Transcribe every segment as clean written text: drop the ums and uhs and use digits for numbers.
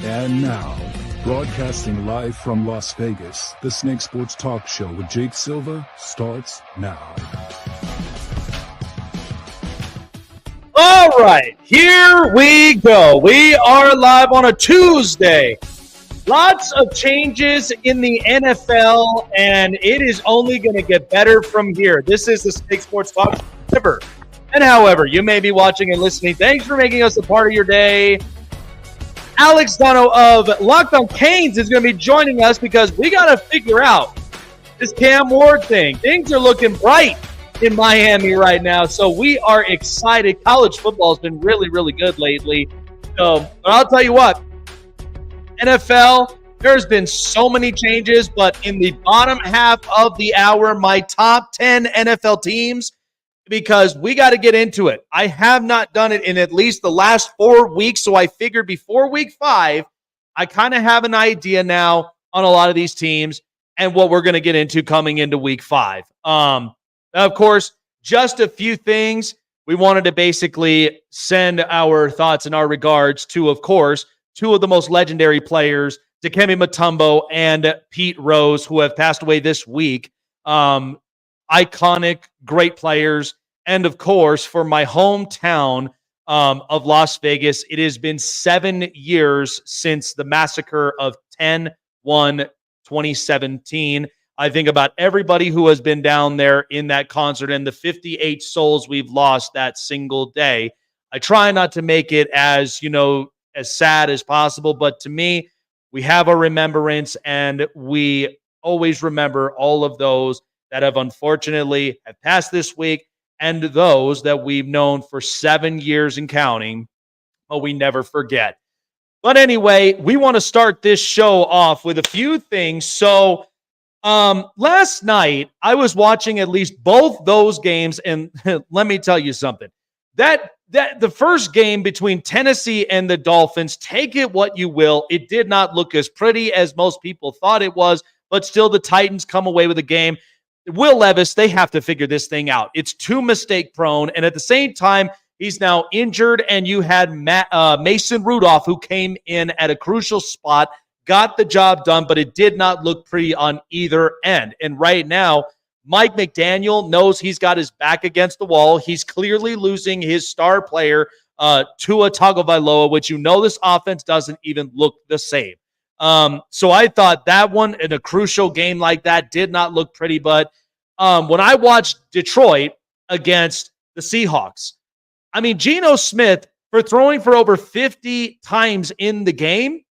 And now, broadcasting live from Las Vegas, the Snake Sports Talk Show with Jake Silva starts now. All right, here we go. We are live on a Tuesday. Lots of changes in the NFL, and it is only going to get better from here. This is the Snake Sports Talk Show. And however you may be watching and listening, thanks for making us a part of your day. Alex Donno of Locked on Canes is going to be joining us because we got to figure out this Cam Ward thing. Things are looking bright in Miami right now, so we are excited. College football has been really, really good lately. But I'll tell you what, NFL, there's been so many changes, but in the bottom half of the hour, my top 10 NFL teams, because we got to get into it. I have not done it in at least the last 4 weeks, so I figured before week 5, I kind of have an idea now on a lot of these teams and what we're going to get into coming into week 5. Of course, just a few things. We wanted to basically send our thoughts and our regards to, of course, two of the most legendary players, Dikembe Mutombo and Pete Rose, who have passed away this week. Iconic, great players. And, of course, for my hometown of Las Vegas, it has been 7 years since the massacre of 10/1/2017. I think about everybody who has been down there in that concert and the 58 souls we've lost that single day. I try not to make it as sad as possible, but to me, we have a remembrance, and we always remember all of those that have unfortunately have passed this week and those that we've known for 7 years and counting, but we never forget. But anyway, we want to start this show off with a few things. So last night, I was watching at least both those games, and let me tell you something. That the first game between Tennessee and the Dolphins, take it what you will, it did not look as pretty as most people thought it was, but still the Titans come away with a game. Will Levis, they have to figure this thing out. It's too mistake prone, and at the same time, he's now injured, and you had Mason Rudolph, who came in at a crucial spot, got the job done, but it did not look pretty on either end. And right now, Mike McDaniel knows he's got his back against the wall. He's clearly losing his star player, Tua Tagovailoa, which this offense doesn't even look the same. So I thought that one in a crucial game like that did not look pretty. But when I watched Detroit against the Seahawks, I mean, Geno Smith, for throwing for over 50 times in the game,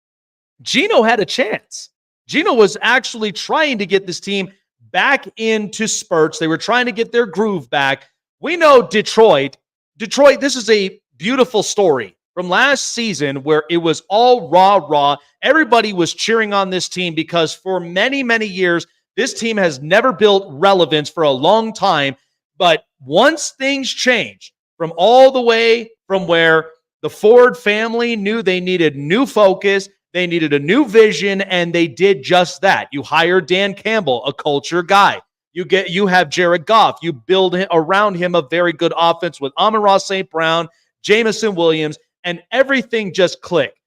Geno had a chance. Geno was actually trying to get this team back into spurts. They were trying to get their groove back. We know Detroit, this is a beautiful story from last season where it was all raw. Everybody was cheering on this team because for many, many years, this team has never built relevance for a long time. But once things changed from all the way from where the Ford family knew they needed new focus, they needed a new vision, and they did just that. You hire Dan Campbell, a culture guy. You have Jared Goff. You build around him a very good offense with Amon-Ra St. Brown, Jameson Williams, and everything just clicked.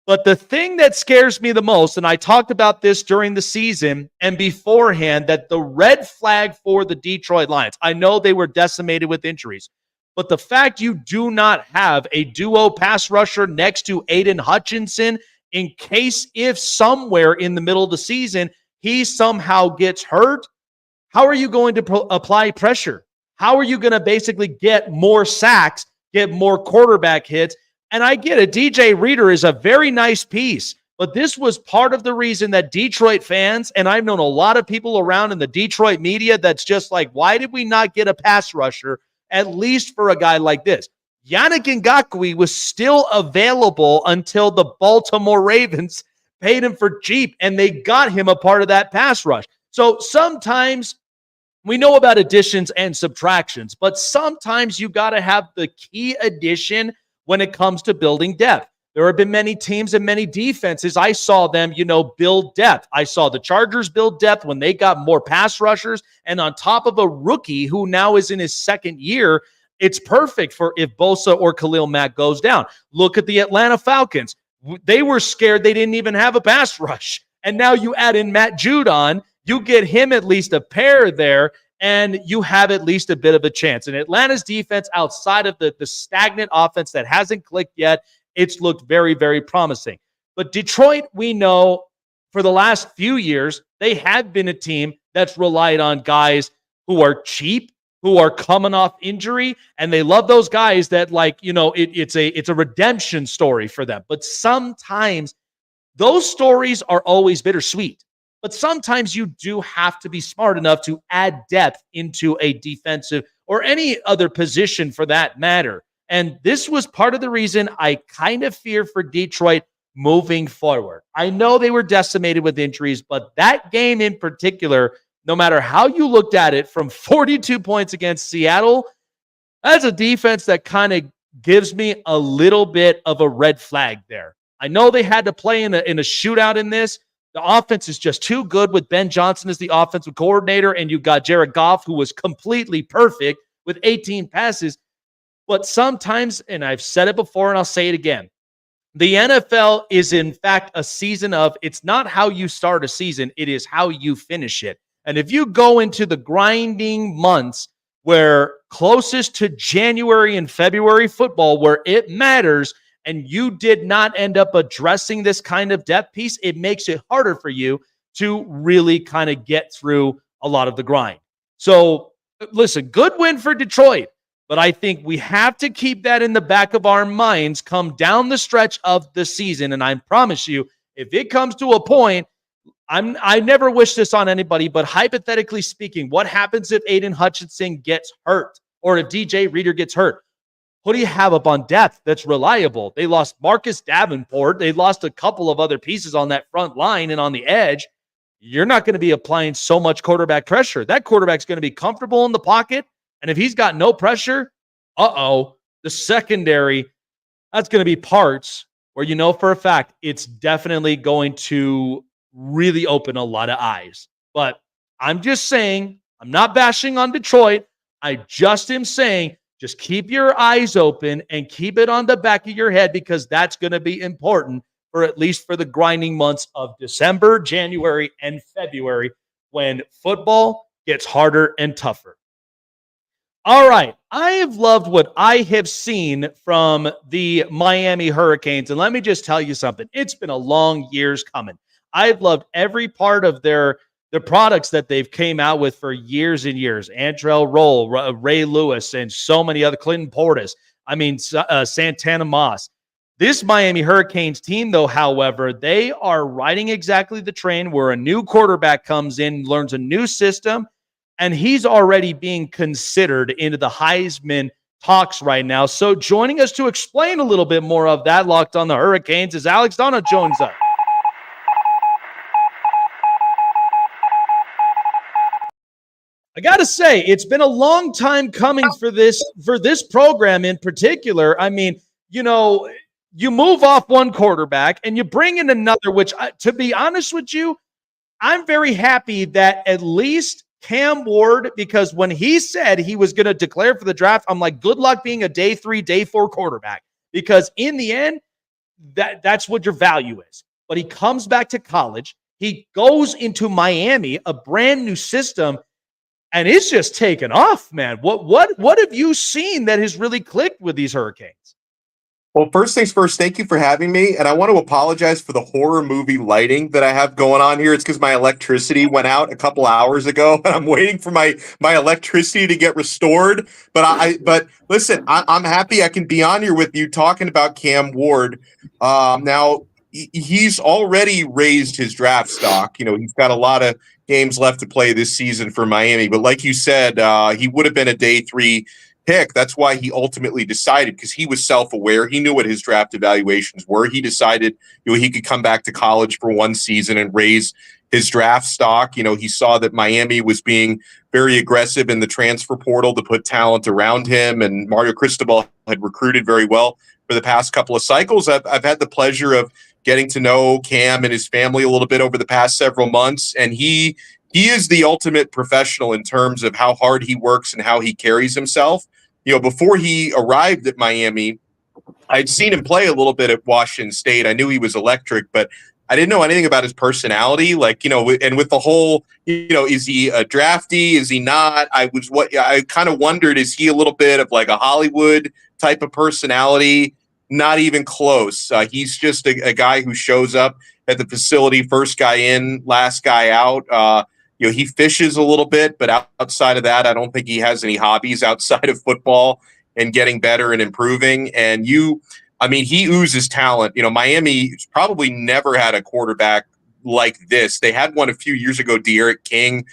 But the thing that scares me the most, and I talked about this during the season and beforehand, that the red flag for the Detroit Lions, I know they were decimated with injuries, but the fact you do not have a duo pass rusher next to Aiden Hutchinson in case if somewhere in the middle of the season he somehow gets hurt, how are you going to apply pressure? How are you going to basically get more sacks, get more quarterback hits? And I get it. DJ Reader is a very nice piece, but this was part of the reason that Detroit fans, and I've known a lot of people around in the Detroit media that's just like, why did we not get a pass rusher, at least for a guy like this? Yannick Ngakoue was still available until the Baltimore Ravens paid him for cheap, and they got him a part of that pass rush. So sometimes we know about additions and subtractions, but sometimes you got to have the key addition when it comes to building depth. There have been many teams and many defenses. I saw them, build depth. I saw the Chargers build depth when they got more pass rushers. And on top of a rookie who now is in his second year, it's perfect for if Bosa or Khalil Mack goes down. Look at the Atlanta Falcons. They were scared they didn't even have a pass rush. And now you add in Matt Judon, you get him at least a pair there, and you have at least a bit of a chance. And Atlanta's defense, outside of the stagnant offense that hasn't clicked yet, it's looked very, very promising. But Detroit, we know for the last few years, they have been a team that's relied on guys who are cheap, who are coming off injury, and they love those guys that, like, it's a redemption story for them. But sometimes those stories are always bittersweet. But sometimes you do have to be smart enough to add depth into a defensive or any other position for that matter. And this was part of the reason I kind of fear for Detroit moving forward. I know they were decimated with injuries, but that game in particular, no matter how you looked at it, from 42 points against Seattle, that's a defense that kind of gives me a little bit of a red flag there. I know they had to play in a shootout in this. The offense is just too good with Ben Johnson as the offensive coordinator, and you've got Jared Goff, who was completely perfect with 18 passes. But sometimes, and I've said it before and I'll say it again, the NFL is in fact a season of, it's not how you start a season, it is how you finish it. And if you go into the grinding months where closest to January and February football, where it matters, and you did not end up addressing this kind of depth piece, it makes it harder for you to really kind of get through a lot of the grind. So listen, good win for Detroit, but I think we have to keep that in the back of our minds come down the stretch of the season. And I promise you, if it comes to a point, I never wish this on anybody, but hypothetically speaking, what happens if Aiden Hutchinson gets hurt or if DJ Reader gets hurt? Who do you have up on depth that's reliable? They lost Marcus Davenport. They lost a couple of other pieces on that front line and on the edge. You're not going to be applying so much quarterback pressure. That quarterback's going to be comfortable in the pocket. And if he's got no pressure, the secondary, that's going to be parts where you know for a fact it's definitely going to really open a lot of eyes. But I'm just saying, I'm not bashing on Detroit. I just am saying, just keep your eyes open and keep it on the back of your head, because that's going to be important for at least for the grinding months of December, January, and February, when football gets harder and tougher. All right. I have loved what I have seen from the Miami Hurricanes. And let me just tell you something. It's been a long years coming. I've loved every part of the products that they've came out with for years and years. Antrell Roll, Ray Lewis, and so many other, Clinton Portis. I mean, Santana Moss. This Miami Hurricanes team, though, however, they are riding exactly the train where a new quarterback comes in, learns a new system, and he's already being considered into the Heisman talks right now. So joining us to explain a little bit more of that, Locked on the Hurricanes, is Alex Donno joins us. I got to say, it's been a long time coming for this program in particular. I mean, you move off one quarterback and you bring in another, which, to be honest with you, I'm very happy that at least Cam Ward, because when he said he was going to declare for the draft, I'm like, good luck being a day 3, day 4 quarterback, because in the end, that's what your value is. But he comes back to college. He goes into Miami, a brand new system, and it's just taken off, man. What have you seen that has really clicked with these Hurricanes? Well, first things first, thank you for having me. And I want to apologize for the horror movie lighting that I have going on here. It's because my electricity went out a couple hours ago, and I'm waiting for my electricity to get restored. But listen, I'm happy I can be on here with you talking about Cam Ward. Now, he's already raised his draft stock. He's got a lot of games left to play this season for Miami. But like you said, he would have been a day 3 pick. That's why he ultimately decided, because he was self-aware. He knew what his draft evaluations were. He decided he could come back to college for one season and raise his draft stock. He saw that Miami was being very aggressive in the transfer portal to put talent around him, and Mario Cristobal had recruited very well for the past couple of cycles. I've had the pleasure of getting to know Cam and his family a little bit over the past several months, and he is the ultimate professional in terms of how hard he works and how he carries himself. Before he arrived at Miami, I'd seen him play a little bit at Washington State. I knew he was electric, but I didn't know anything about his personality. Like, and with the whole, is he a drafty? Is he not? I kind of wondered, is he a little bit of like a Hollywood type of personality? Not even close. He's just a guy who shows up at the facility, first guy in, last guy out. He fishes a little bit, but outside of that, I don't think he has any hobbies outside of football and getting better and improving. And he oozes talent. Miami's probably never had a quarterback like this. They had one a few years ago, De'Aaron King,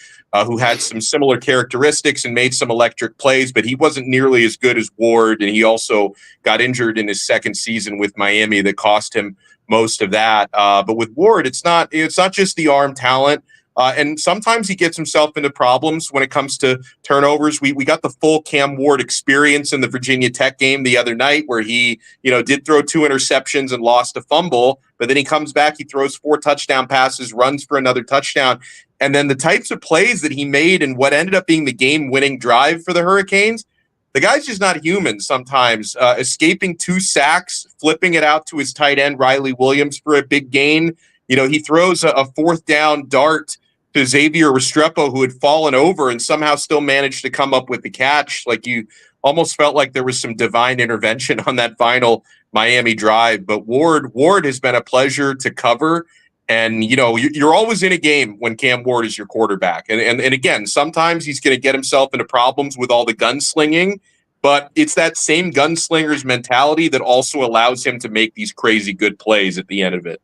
who had some similar characteristics and made some electric plays, but he wasn't nearly as good as Ward. And he also got injured in his second season with Miami that cost him most of that. But with Ward, it's not just the arm talent. And sometimes he gets himself into problems when it comes to turnovers. We got the full Cam Ward experience in the Virginia Tech game the other night where he, did throw 2 interceptions and lost a fumble, but then he comes back, he throws 4 touchdown passes, runs for another touchdown. And then the types of plays that he made and what ended up being the game-winning drive for the Hurricanes, the guy's just not human sometimes. Escaping 2 sacks, flipping it out to his tight end, Riley Williams, for a big gain. He throws a 4th down dart to Xavier Restrepo, who had fallen over and somehow still managed to come up with the catch. Like, you almost felt like there was some divine intervention on that final Miami drive. But Ward has been a pleasure to cover. And, you're always in a game when Cam Ward is your quarterback. And again, sometimes he's going to get himself into problems with all the gunslinging, but it's that same gunslinger's mentality that also allows him to make these crazy good plays at the end of it.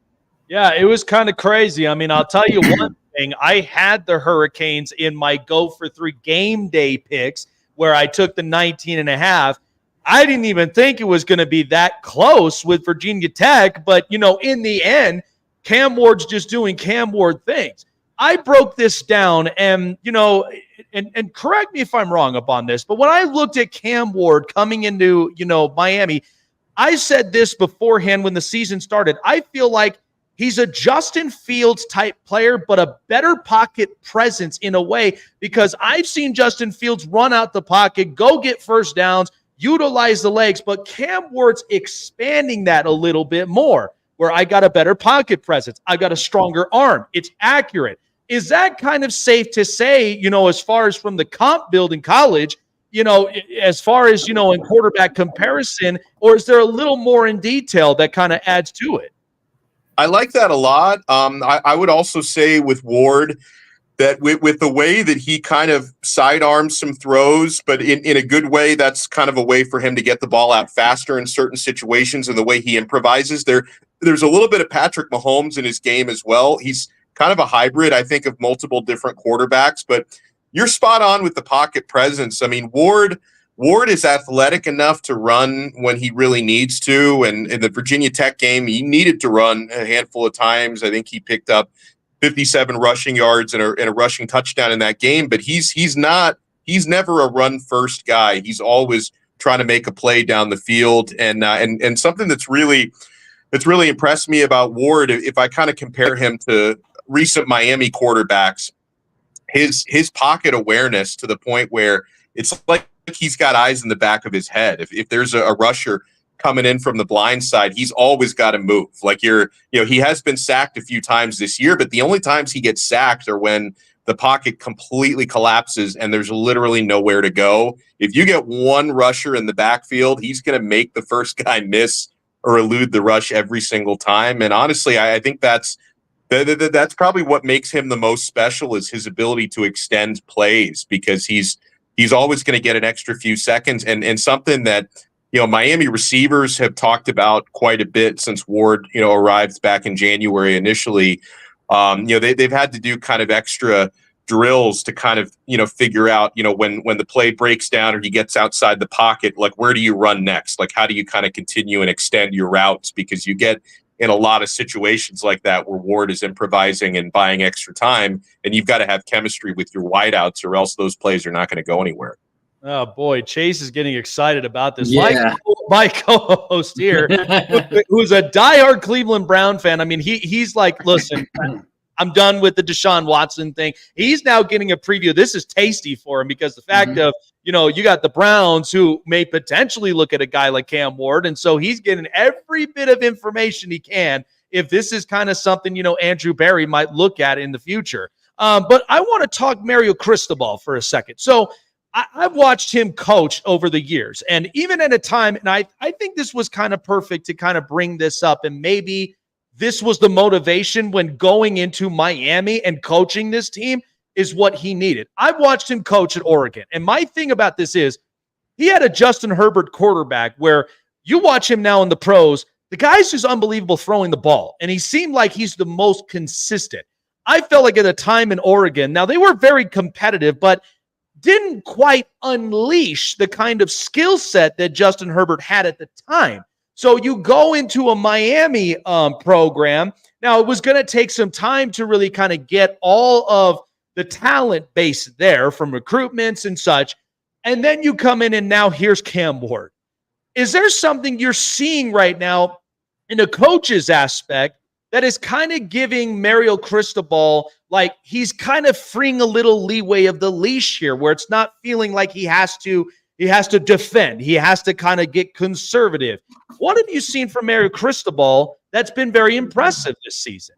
Yeah, it was kind of crazy. I mean, I'll tell you one thing. I had the Hurricanes in my Go for 3 game day picks where I took the 19.5. I didn't even think it was going to be that close with Virginia Tech. But, in the end, Cam Ward's just doing Cam Ward things. I broke this down and, and correct me if I'm wrong upon this, but when I looked at Cam Ward coming into, Miami, I said this beforehand when the season started. I feel like he's a Justin Fields type player, but a better pocket presence in a way, because I've seen Justin Fields run out the pocket, go get first downs, utilize the legs, but Cam Ward's expanding that a little bit more, where I got a better pocket presence. I got a stronger arm. It's accurate. Is that kind of safe to say, as far as from the comp build in college, as far as, in quarterback comparison, or is there a little more in detail that kind of adds to it? I like that a lot. I would also say with Ward that with the way that he kind of sidearms some throws, but in a good way, that's kind of a way for him to get the ball out faster in certain situations, and the way he improvises. There's a little bit of Patrick Mahomes in his game as well. He's kind of a hybrid, I think, of multiple different quarterbacks, but you're spot on with the pocket presence. I mean, Ward is athletic enough to run when he really needs to. And in the Virginia Tech game, he needed to run a handful of times. I think he picked up 57 rushing yards and a rushing touchdown in that game. But he's never a run first guy. He's always trying to make a play down the field. And something that's really impressed me about Ward, if I kind of compare him to recent Miami quarterbacks, his pocket awareness to the point where it's like he's got eyes in the back of his head. If there's a rusher coming in from the blind side, he's always got to move. Like he has been sacked a few times this year, but the only times he gets sacked are when the pocket completely collapses and there's literally nowhere to go. If you get one rusher in the backfield, he's going to make the first guy miss or elude the rush every single time. And honestly, I think that's probably what makes him the most special, is his ability to extend plays, because he's always going to get an extra few seconds, and something that, Miami receivers have talked about quite a bit since Ward, arrived back in January initially. They've had to do kind of extra drills to kind of, figure out, when the play breaks down or he gets outside the pocket, like, where do you run next? Like, how do you kind of continue and extend your routes? Because you get in a lot of situations like that where Ward is improvising and buying extra time, and you've got to have chemistry with your wideouts, or else those plays are not going to go anywhere. Oh boy, Chase is getting excited about this. Yeah. My co-host here, who's a diehard Cleveland Brown fan. I mean, he's like, listen, I'm done with the Deshaun Watson thing. He's now getting a preview. This is tasty for him, because the fact of, you got the Browns who may potentially look at a guy like Cam Ward. And so he's getting every bit of information he can if this is kind of something, Andrew Berry might look at in the future. But I want to talk Mario Cristobal for a second. So I've watched him coach over the years, and even at a time, and I think this was kind of perfect to kind of bring this up, and maybe this was the motivation when going into Miami and coaching this team is what he needed. I've watched him coach at Oregon, and my thing about this is he had a Justin Herbert quarterback where you watch him now in the pros, the guy's just unbelievable throwing the ball, and he seemed like he's the most consistent. I felt like at a time in Oregon, now they were very competitive, but didn't quite unleash the kind of skill set that Justin Herbert had at the time. So you go into a Miami program. Now, it was going to take some time to really kind of get all of the talent base there from recruitments and such. And then you come in and now here's Cam Ward. Is there something you're seeing right now in a coach's aspect that is kind of giving Mario Cristobal, like he's kind of freeing a little leeway of the leash here, where it's not feeling like he has to defend. He has to kind of get conservative. What have you seen from Mario Cristobal that's been very impressive this season?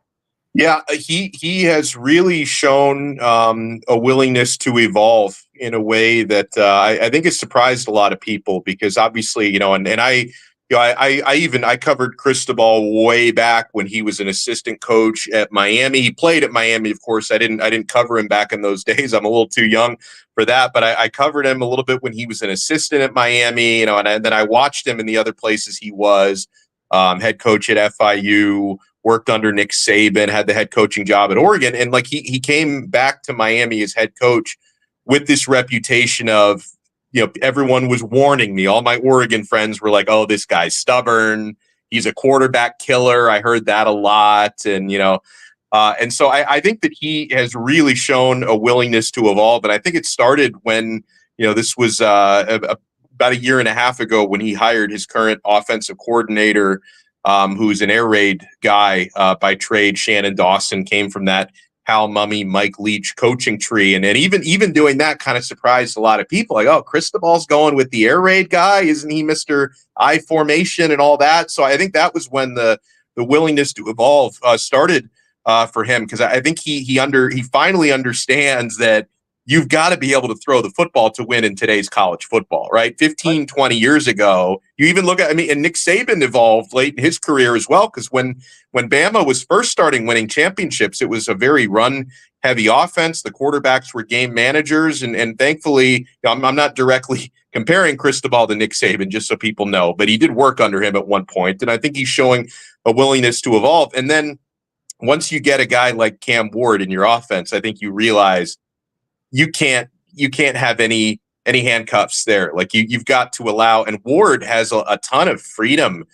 Yeah, he has really shown a willingness to evolve in a way that I think has surprised a lot of people, because obviously, I covered Cristobal way back when he was an assistant coach at Miami. He played at Miami, of course. I didn't cover him back in those days. I'm a little too young for that, but I covered him a little bit when he was an assistant at Miami, and then I watched him in the other places he was, head coach at FIU, worked under Nick Saban, had the head coaching job at Oregon. And like he came back to Miami as head coach with this reputation of, everyone was warning me. All my Oregon friends were like, oh, this guy's stubborn. He's a quarterback killer. I heard that a lot. And, and so I think that he has really shown a willingness to evolve. And I think it started when, this was about a year and a half ago when he hired his current offensive coordinator, who's an air raid guy by trade. Shannon Dawson came from that Hal Mummy, Mike Leach coaching tree. And then even doing that kind of surprised a lot of people. Like, oh, Cristobal's going with the air raid guy. Isn't he Mr. I formation and all that? So I think that was when the willingness to evolve started for him, because I think he finally understands that you've got to be able to throw the football to win in today's college football, right? 15, 20 years ago, you even look at, and Nick Saban evolved late in his career as well, because when Bama was first starting winning championships, it was a very run-heavy offense. The quarterbacks were game managers, and thankfully, I'm not directly comparing Cristobal to Nick Saban, just so people know, but he did work under him at one point, and I think he's showing a willingness to evolve. And then once you get a guy like Cam Ward in your offense, I think you realize you can't have any handcuffs there. Like you've got to allow, and Ward has a ton of freedom,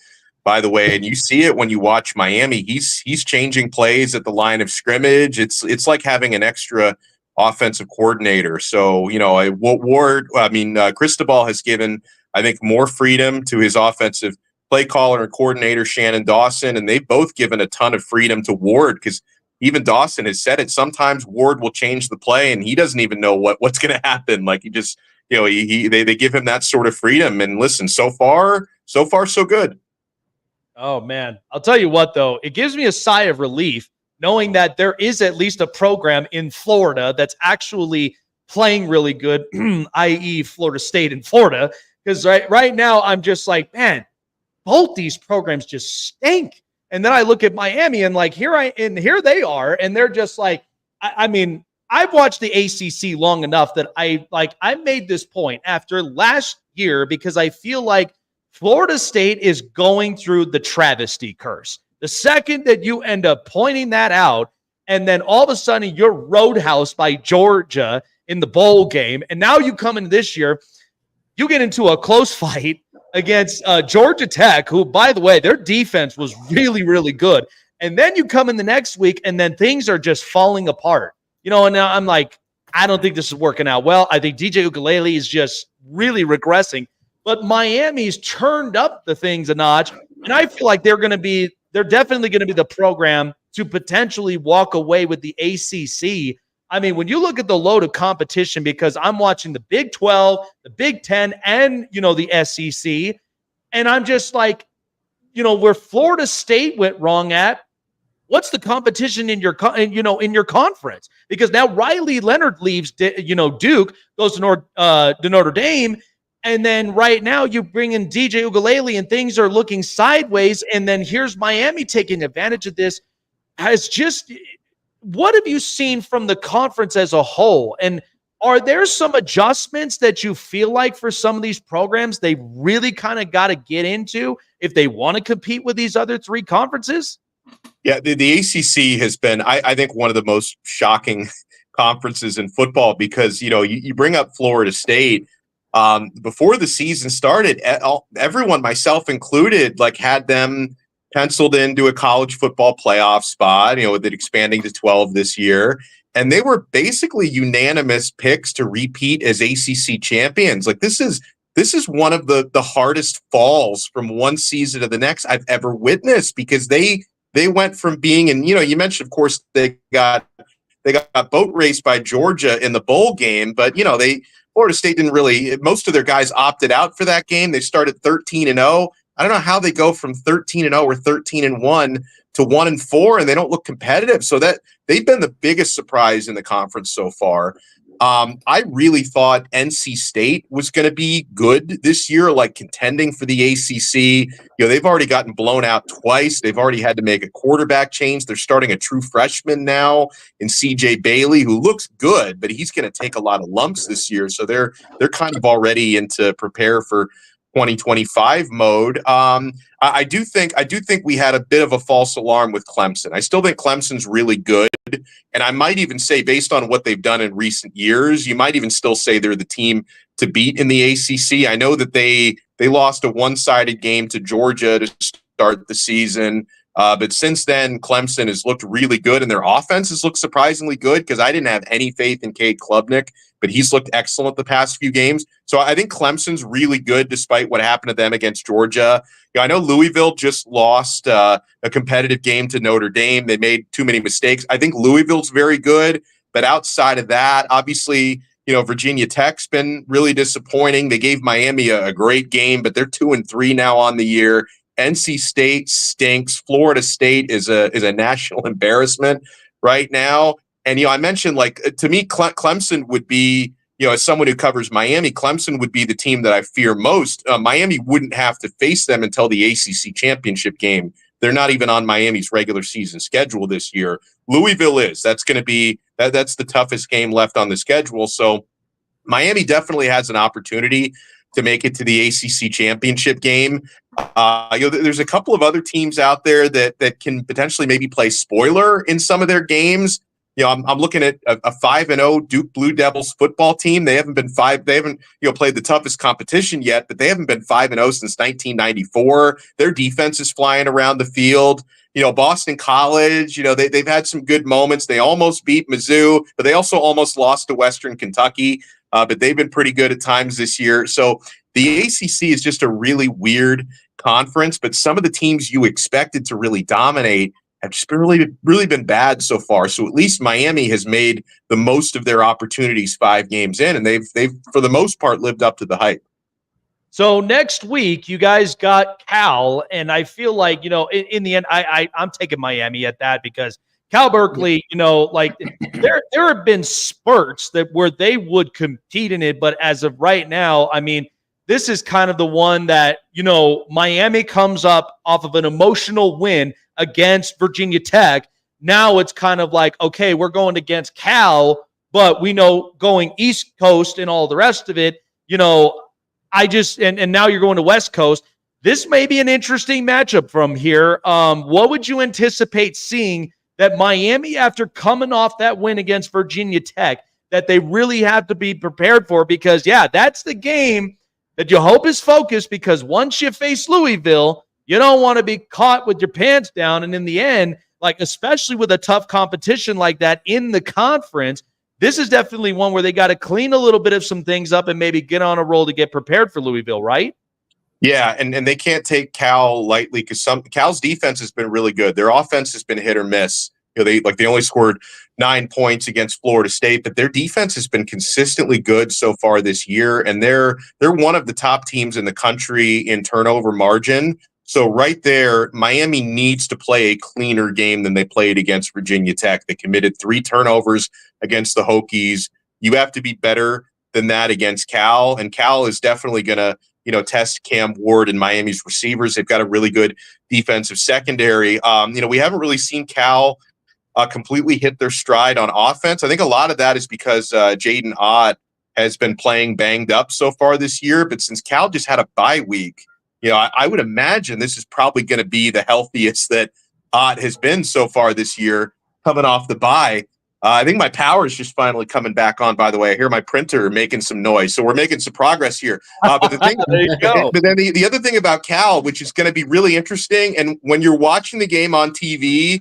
by the way, and you see it when you watch Miami. He's changing plays at the line of scrimmage. It's like having an extra offensive coordinator. So, Cristobal has given, I think, more freedom to his offensive play caller and coordinator, Shannon Dawson, and they've both given a ton of freedom to Ward, because even Dawson has said it. Sometimes Ward will change the play and he doesn't even know what's going to happen. Like he just, they give him that sort of freedom. And listen, so far, so good. Oh man, I'll tell you what though, it gives me a sigh of relief knowing that there is at least a program in Florida that's actually playing really good, i.e. Florida State and Florida. Because right now I'm just like, man, both these programs just stink. And then I look at Miami and like, here they are. And they're just like, I've watched the ACC long enough that I made this point after last year, because I feel like Florida State is going through the travesty curse. The second that you end up pointing that out, and then all of a sudden you're roadhouse by Georgia in the bowl game. And now you come in this year, you get into a close fight against Georgia Tech, who, by the way, their defense was really, really good. And then you come in the next week, and then things are just falling apart. And now I'm like, I don't think this is working out well. I think DJ Ukulele is just really regressing. But Miami's turned up the things a notch, and I feel like they're definitely going to be the program to potentially walk away with the ACC. I mean, when you look at the load of competition, because I'm watching the Big 12, the Big 10, and, the SEC, and I'm just like, where Florida State went wrong at, what's the competition in your conference? Because now Riley Leonard leaves, Duke, goes to Notre Dame, and then right now you bring in DJ Ugalele, and things are looking sideways. And then here's Miami taking advantage of this. What have you seen from the conference as a whole? And are there some adjustments that you feel like for some of these programs they really kind of got to get into if they want to compete with these other three conferences? Yeah, the ACC has been, I think, one of the most shocking conferences in football because, you bring up Florida State. Before the season started, everyone, myself included, had them penciled into a college football playoff spot, with it expanding to 12 this year. And they were basically unanimous picks to repeat as ACC champions. This is one of the hardest falls from one season to the next I've ever witnessed because they went from being, and you mentioned, of course, they got boat raced by Georgia in the bowl game, but Florida State didn't really. Most of their guys opted out for that game. They started 13-0. I don't know how they go from 13-0 or 13-1 to 1-4, and they don't look competitive. So that they've been the biggest surprise in the conference so far. I really thought NC State was going to be good this year, contending for the ACC. They've already gotten blown out twice. They've already had to make a quarterback change. They're starting a true freshman now in CJ Bailey, who looks good, but he's going to take a lot of lumps this year. So they're kind of already into prepare for 2025 mode. I do think we had a bit of a false alarm with Clemson. I still think Clemson's really good. And I might even say, based on what they've done in recent years, you might even still say they're the team to beat in the ACC. I know that they lost a one-sided game to Georgia to start the season. But since then, Clemson has looked really good, and their offense has looked surprisingly good because I didn't have any faith in Cade Klubnik, but he's looked excellent the past few games. So I think Clemson's really good despite what happened to them against Georgia. I know Louisville just lost a competitive game to Notre Dame. They made too many mistakes. I think Louisville's very good, but outside of that, obviously, Virginia Tech's been really disappointing. They gave Miami a great game, but they're 2-3 now on the year. NC State stinks. Florida State is a national embarrassment right now. And, I mentioned, to me, Clemson would be, as someone who covers Miami, Clemson would be the team that I fear most. Miami wouldn't have to face them until the ACC championship game. They're not even on Miami's regular season schedule this year. Louisville is. That's going to be that's the toughest game left on the schedule. So Miami definitely has an opportunity to make it to the ACC championship game. There's a couple of other teams out there that can potentially maybe play spoiler in some of their games. I'm looking at a 5-0 Duke Blue Devils football team. They haven't played the toughest competition yet, but they haven't been 5-0 since 1994. Their defense is flying around the field. Boston College, they've had some good moments. They almost beat Mizzou, but they also almost lost to Western Kentucky. But they've been pretty good at times this year. So the ACC is just a really weird conference, but some of the teams you expected to really dominate have just really been bad so far. So at least Miami has made the most of their opportunities 5 games in, and they've for the most part lived up to the hype. So next week, you guys got Cal, and I feel like, in the end, I'm taking Miami at that because Cal Berkeley, there have been spurts where they would compete in it, but as of right now, I mean, this is kind of the one that, Miami comes up off of an emotional win against Virginia Tech. Now it's kind of like, okay, we're going against Cal, but we know going East Coast and all the rest of it, and now you're going to West Coast. This may be an interesting matchup from here. What would you anticipate seeing that Miami, after coming off that win against Virginia Tech, that they really have to be prepared for? Because, that's the game that you hope is focused, because once you face Louisville, you don't want to be caught with your pants down. And in the end, especially with a tough competition like that in the conference, this is definitely one where they got to clean a little bit of some things up and maybe get on a roll to get prepared for Louisville, right? Yeah, and they can't take Cal lightly because Cal's defense has been really good. Their offense has been hit or miss. They only scored 9 points against Florida State, but their defense has been consistently good so far this year, and they're one of the top teams in the country in turnover margin. So right there, Miami needs to play a cleaner game than they played against Virginia Tech. They committed 3 turnovers against the Hokies. You have to be better than that against Cal, and Cal is definitely going to, test Cam Ward and Miami's receivers. They've got a really good defensive secondary. We haven't really seen Cal completely hit their stride on offense. I think a lot of that is because Jaden Ott has been playing banged up so far this year, but since Cal just had a bye week, I would imagine this is probably going to be the healthiest that Ott has been so far this year coming off the bye. I think my power is just finally coming back on, by the way. I hear my printer making some noise, so we're making some progress here. But the thing, there you go. But then the other thing about Cal, which is going to be really interesting, and when you're watching the game on TV,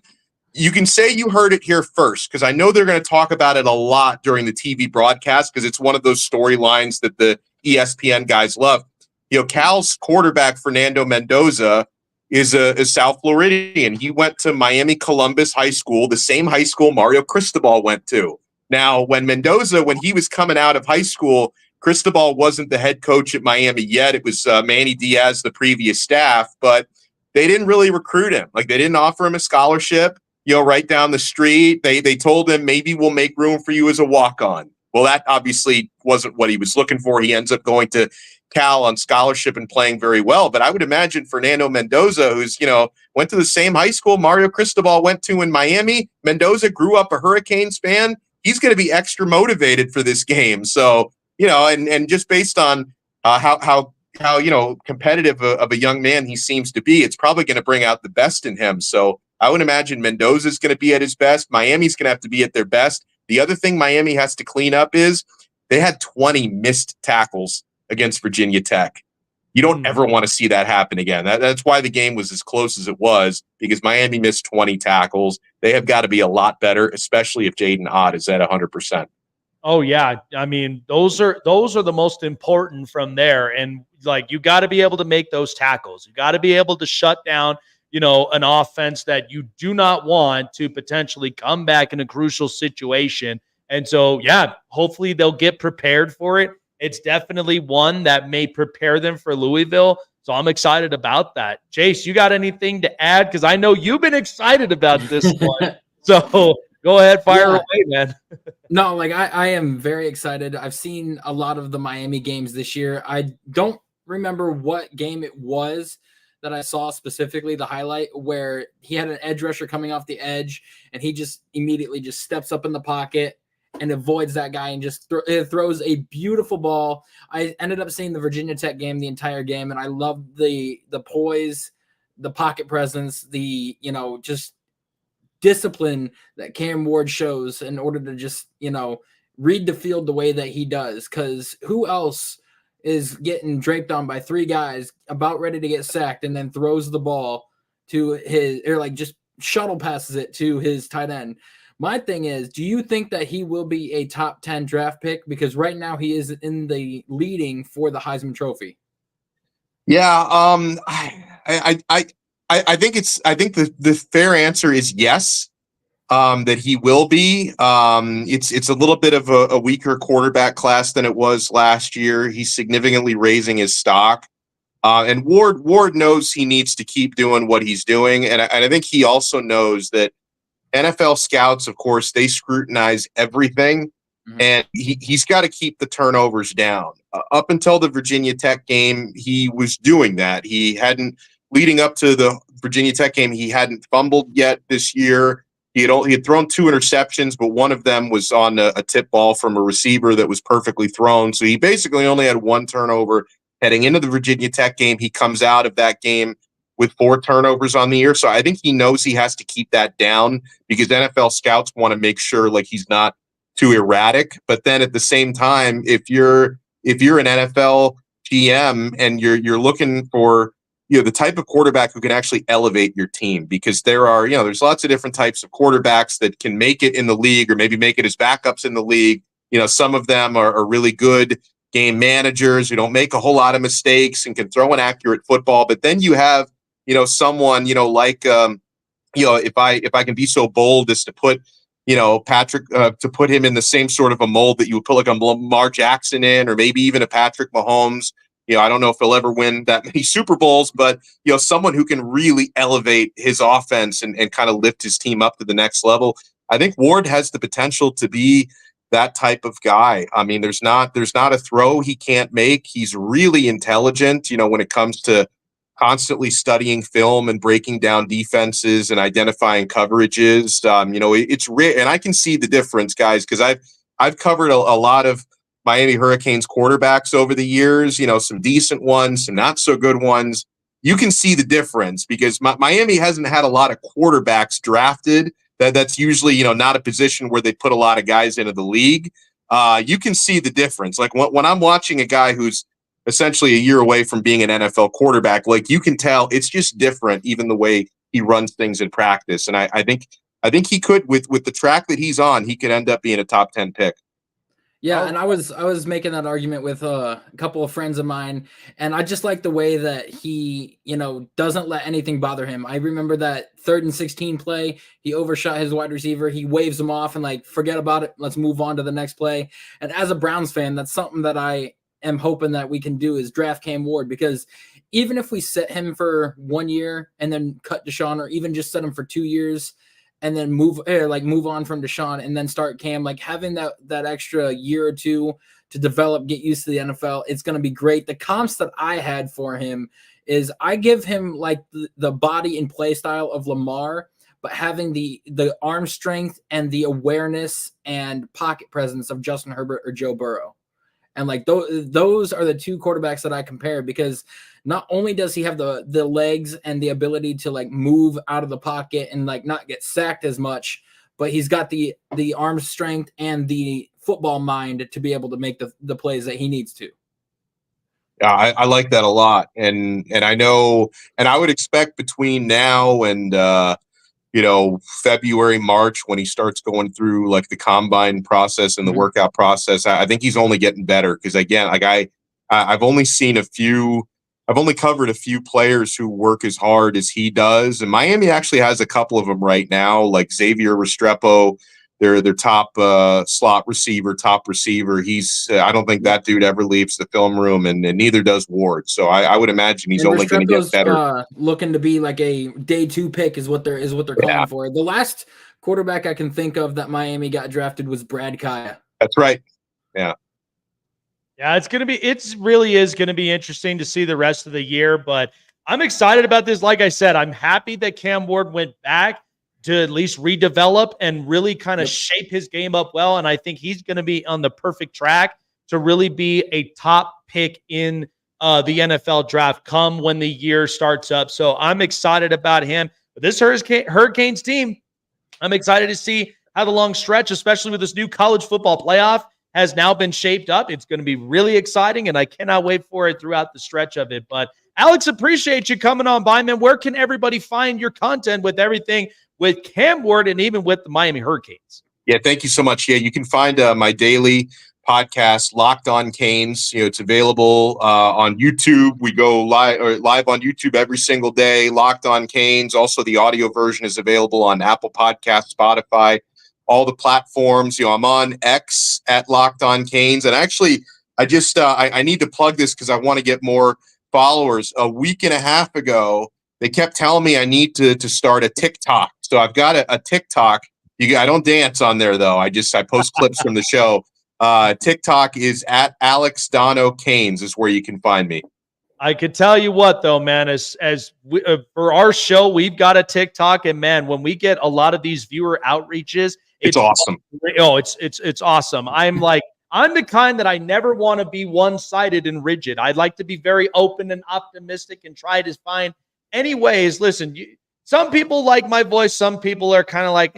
you can say you heard it here first, because I know they're going to talk about it a lot during the TV broadcast, because it's one of those storylines that the ESPN guys love. Cal's quarterback, Fernando Mendoza, is a South Floridian. He went to Miami Columbus High School, the same high school Mario Cristobal went to. Now, when he was coming out of high school, Cristobal wasn't the head coach at Miami yet. It was Manny Diaz, the previous staff, but they didn't really recruit him. Like, they didn't offer him a scholarship, right down the street. They told him, maybe we'll make room for you as a walk-on. Well, that obviously wasn't what he was looking for. He ends up going to Cal on scholarship and playing very well. But I would imagine Fernando Mendoza, who's, went to the same high school Mario Cristobal went to in Miami. Mendoza grew up a Hurricanes fan. He's going to be extra motivated for this game. So, and just based on how competitive of a young man he seems to be, it's probably going to bring out the best in him. So I would imagine Mendoza's going to be at his best. Miami's going to have to be at their best. The other thing Miami has to clean up is they had 20 missed tackles against Virginia Tech. You don't ever want to see that happen again. That's why the game was as close as it was, because Miami missed 20 tackles. They have got to be a lot better, especially if Jaden Ott is at 100%. Oh yeah, I mean those are the most important from there, and like you got to be able to make those tackles. You got to be able to shut down, an offense that you do not want to potentially come back in a crucial situation. And so, yeah, hopefully they'll get prepared for it. It's definitely one that may prepare them for Louisville. So I'm excited about that. Chase, you got anything to add? Because I know you've been excited about this one. So go ahead, fire away, man. No, I am very excited. I've seen a lot of the Miami games this year. I don't remember what game it was that I saw specifically, the highlight where he had an edge rusher coming off the edge and he just immediately just steps up in the pocket and avoids that guy and just throws a beautiful ball. I ended up seeing the Virginia Tech game the entire game, and I loved the poise, the pocket presence, the, just discipline that Cam Ward shows in order to just, read the field the way that he does. Because who else is getting draped on by 3 guys about ready to get sacked and then throws the ball to his, or just shuttle passes it to his tight end? My thing is, do you think that he will be a top 10 draft pick? Because right now he is in the leading for the Heisman Trophy. Yeah, I think the fair answer is yes, that he will be. It's a little bit of a weaker quarterback class than it was last year. He's significantly raising his stock. And Ward knows he needs to keep doing what he's doing. And I think he also knows that NFL scouts, of course, they scrutinize everything, and he's got to keep the turnovers down. Up until the Virginia Tech game, he was doing that. He hadn't, leading up to the Virginia Tech game, he hadn't fumbled yet this year. He had thrown 2 interceptions, but one of them was on a tip ball from a receiver that was perfectly thrown. So he basically only had 1 turnover heading into the Virginia Tech game. He comes out of that game with 4 turnovers on the year. So I think he knows he has to keep that down, because NFL scouts want to make sure he's not too erratic. But then at the same time, if you're an NFL GM and you're looking for the type of quarterback who can actually elevate your team, because there's lots of different types of quarterbacks that can make it in the league or maybe make it as backups in the league. Some of them are really good game managers who don't make a whole lot of mistakes and can throw an accurate football. But then you have someone, if I can be so bold as to put Patrick, to put him in the same sort of a mold that you would put like a Lamar Jackson in, or maybe even a Patrick Mahomes. I don't know if he'll ever win that many Super Bowls, but, someone who can really elevate his offense and kind of lift his team up to the next level. I think Ward has the potential to be that type of guy. I mean, there's not a throw he can't make. He's really intelligent, when it comes to constantly studying film and breaking down defenses and identifying coverages. It's rare, and I can see the difference, guys, because I've covered a lot of Miami Hurricanes quarterbacks over the years, some decent ones, some not so good ones. You can see the difference because Miami hasn't had a lot of quarterbacks drafted. That's usually, not a position where they put a lot of guys into the league. You can see the difference. Like when I'm watching a guy who's essentially a year away from being an NFL quarterback, like you can tell it's just different, even the way he runs things in practice. And I think he could, with the track that he's on, he could end up being a top 10 pick. Yeah, and I was making that argument with a couple of friends of mine, and I just like the way that he, doesn't let anything bother him. I remember that 3rd and 16 play, he overshot his wide receiver, he waves him off and like, forget about it, let's move on to the next play. And as a Browns fan, that's something that I am hoping that we can do is draft Cam Ward, because even if we set him for 1 year and then cut Deshaun, or even just set him for 2 years and then move on from Deshaun and then start Cam, like having that extra year or two to develop, get used to the NFL, it's going to be great. The comps that I had for him is I give him like the body and play style of Lamar, but having the arm strength and the awareness and pocket presence of Justin Herbert or Joe Burrow. And like those are the two quarterbacks that I compare, because not only does he have the legs and the ability to like move out of the pocket and like not get sacked as much, but he's got the arm strength and the football mind to be able to make the plays that he needs to. Yeah, I like that a lot. And I know, and I would expect between now and February, March, when he starts going through like the combine process and the workout process, I think he's only getting better. Because again, like I've only covered a few players who work as hard as he does, and Miami actually has a couple of them right now, like Xavier Restrepo, their top slot receiver, top receiver. He's I don't think that dude ever leaves the film room, and neither does Ward. So I would imagine he's only going to get better. Looking to be like a day 2 pick is what they're calling for. The last quarterback I can think of that Miami got drafted was Brad Kaya. That's right. Yeah. Yeah, it really is going to be interesting to see the rest of the year, but I'm excited about this. Like I said, I'm happy that Cam Ward went back to at least redevelop and really kind of shape his game up well. And I think he's going to be on the perfect track to really be a top pick in the NFL draft come when the year starts up. So I'm excited about him. But this Hurricanes team, I'm excited to see how the long stretch, especially with this new college football playoff, has now been shaped up. It's going to be really exciting, and I cannot wait for it throughout the stretch of it. But Alex, appreciate you coming on by, man. Where can everybody find your content with everything with Cam Ward and even with the Miami Hurricanes? Yeah, thank you so much. Yeah, you can find my daily podcast, Locked On Canes. It's available on YouTube. We go live on YouTube every single day. Locked On Canes. Also, the audio version is available on Apple Podcasts, Spotify, all the platforms. I'm on X at Locked On Canes. And actually, I just I need to plug this because I want to get more followers. A week and a half ago, they kept telling me I need to start a TikTok. So I've got a TikTok. I don't dance on there though. I post clips from the show. TikTok is at Alex Donno Canes is where you can find me. I could tell you what though, man, as we, for our show, we've got a TikTok, and man, when we get a lot of these viewer outreaches, it's awesome. Oh, it's awesome. I'm the kind that I never want to be one-sided and rigid. I'd like to be very open and optimistic and try to find any ways. Listen, some people like my voice. Some people are kind of like,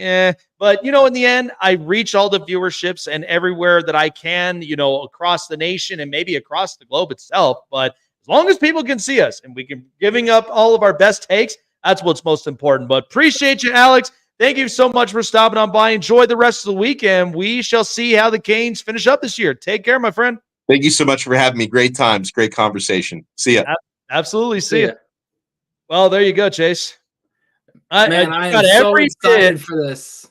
but in the end, I reach all the viewerships and everywhere that I can, across the nation and maybe across the globe itself. But as long as people can see us and we can giving up all of our best takes, that's what's most important. But appreciate you, Alex. Thank you so much for stopping on by. Enjoy the rest of the weekend. We shall see how the Canes finish up this year. Take care, my friend. Thank you so much for having me. Great times. Great conversation. See ya. Absolutely. See ya. Well, there you go, Chase. Man, I am so excited for this.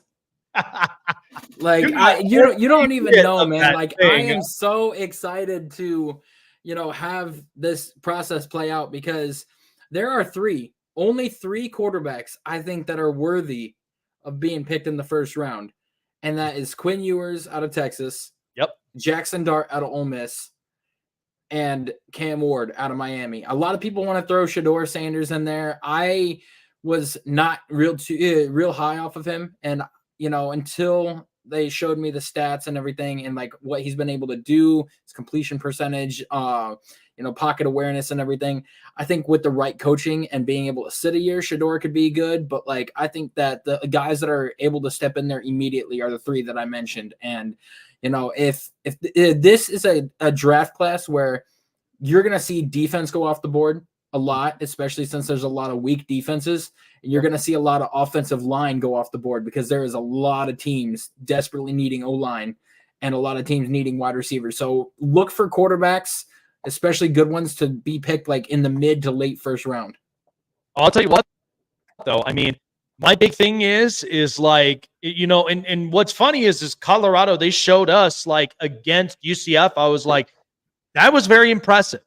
Like you don't even know, man. Like I am so excited to, have this process play out because there are only three quarterbacks I think that are worthy of being picked in the first round. And that is Quinn Ewers out of Texas. Yep. Jackson Dart out of Ole Miss. And Cam Ward out of Miami. A lot of people want to throw Shedeur Sanders in there. I was not real high off of him. And, until they showed me the stats and everything and like what he's been able to do, his completion percentage, pocket awareness and everything. I think with the right coaching and being able to sit a year, Shedeur could be good. But like, I think that the guys that are able to step in there immediately are the three that I mentioned. And, if this is a draft class where you're going to see defense go off the board a lot, especially since there's a lot of weak defenses, and you're going to see a lot of offensive line go off the board because there is a lot of teams desperately needing O-line and a lot of teams needing wide receivers. So look for quarterbacks, especially good ones, to be picked like in the mid to late first round. I'll tell you what, though. I mean, my big thing is like, and what's funny is Colorado, they showed us like against UCF. I was like, that was very impressive.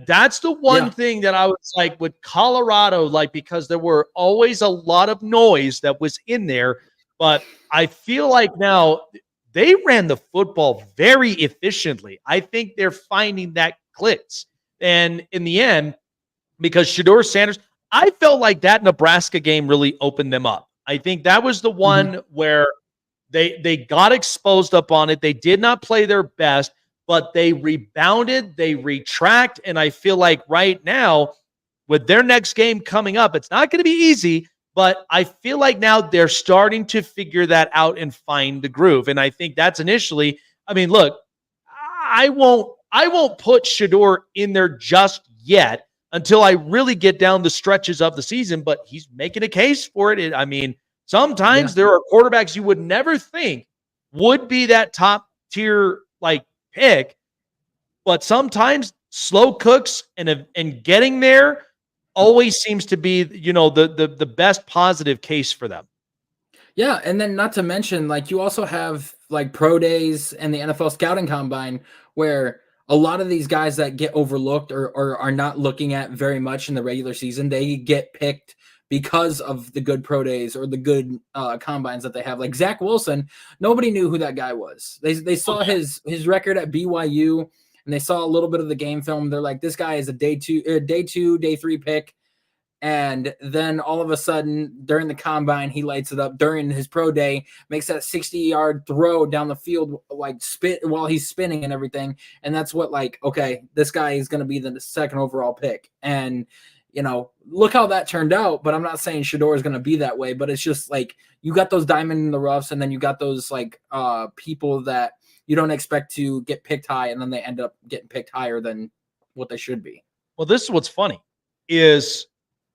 That's the one thing that I was like with Colorado, like, because there were always a lot of noise that was in there. But I feel like now they ran the football very efficiently. I think they're finding that clicks. And in the end, because Shedeur Sanders, I felt like that Nebraska game really opened them up. I think that was the one where they got exposed up on it. They did not play their best, but they rebounded, they retract, and I feel like right now, with their next game coming up, it's not going to be easy, but I feel like now they're starting to figure that out and find the groove. And I think that's initially, I mean, look, I won't put Shedeur in there just yet until I really get down the stretches of the season, but he's making a case for it. I mean, sometimes there are quarterbacks you would never think would be that top tier like pick, but sometimes slow cooks and getting there always seems to be, the best positive case for them. Yeah, and then not to mention, like, you also have like pro days and the NFL scouting combine where a lot of these guys that get overlooked or are not looking at very much in the regular season, they get picked because of the good pro days or the good combines that they have. Like Zach Wilson, nobody knew who that guy was. They saw his record at BYU and they saw a little bit of the game film. They're like, this guy is a day three pick. And then all of a sudden during the combine, he lights it up. During his pro day, makes that 60-yard throw down the field, like spit while he's spinning and everything. And that's what, like, okay, this guy is going to be the second overall pick. And, look how that turned out. But I'm not saying Shedeur is going to be that way, but it's just like, you got those diamond in the roughs, and then you got those like people that you don't expect to get picked high, and then they end up getting picked higher than what they should be. Well, this is what's funny is,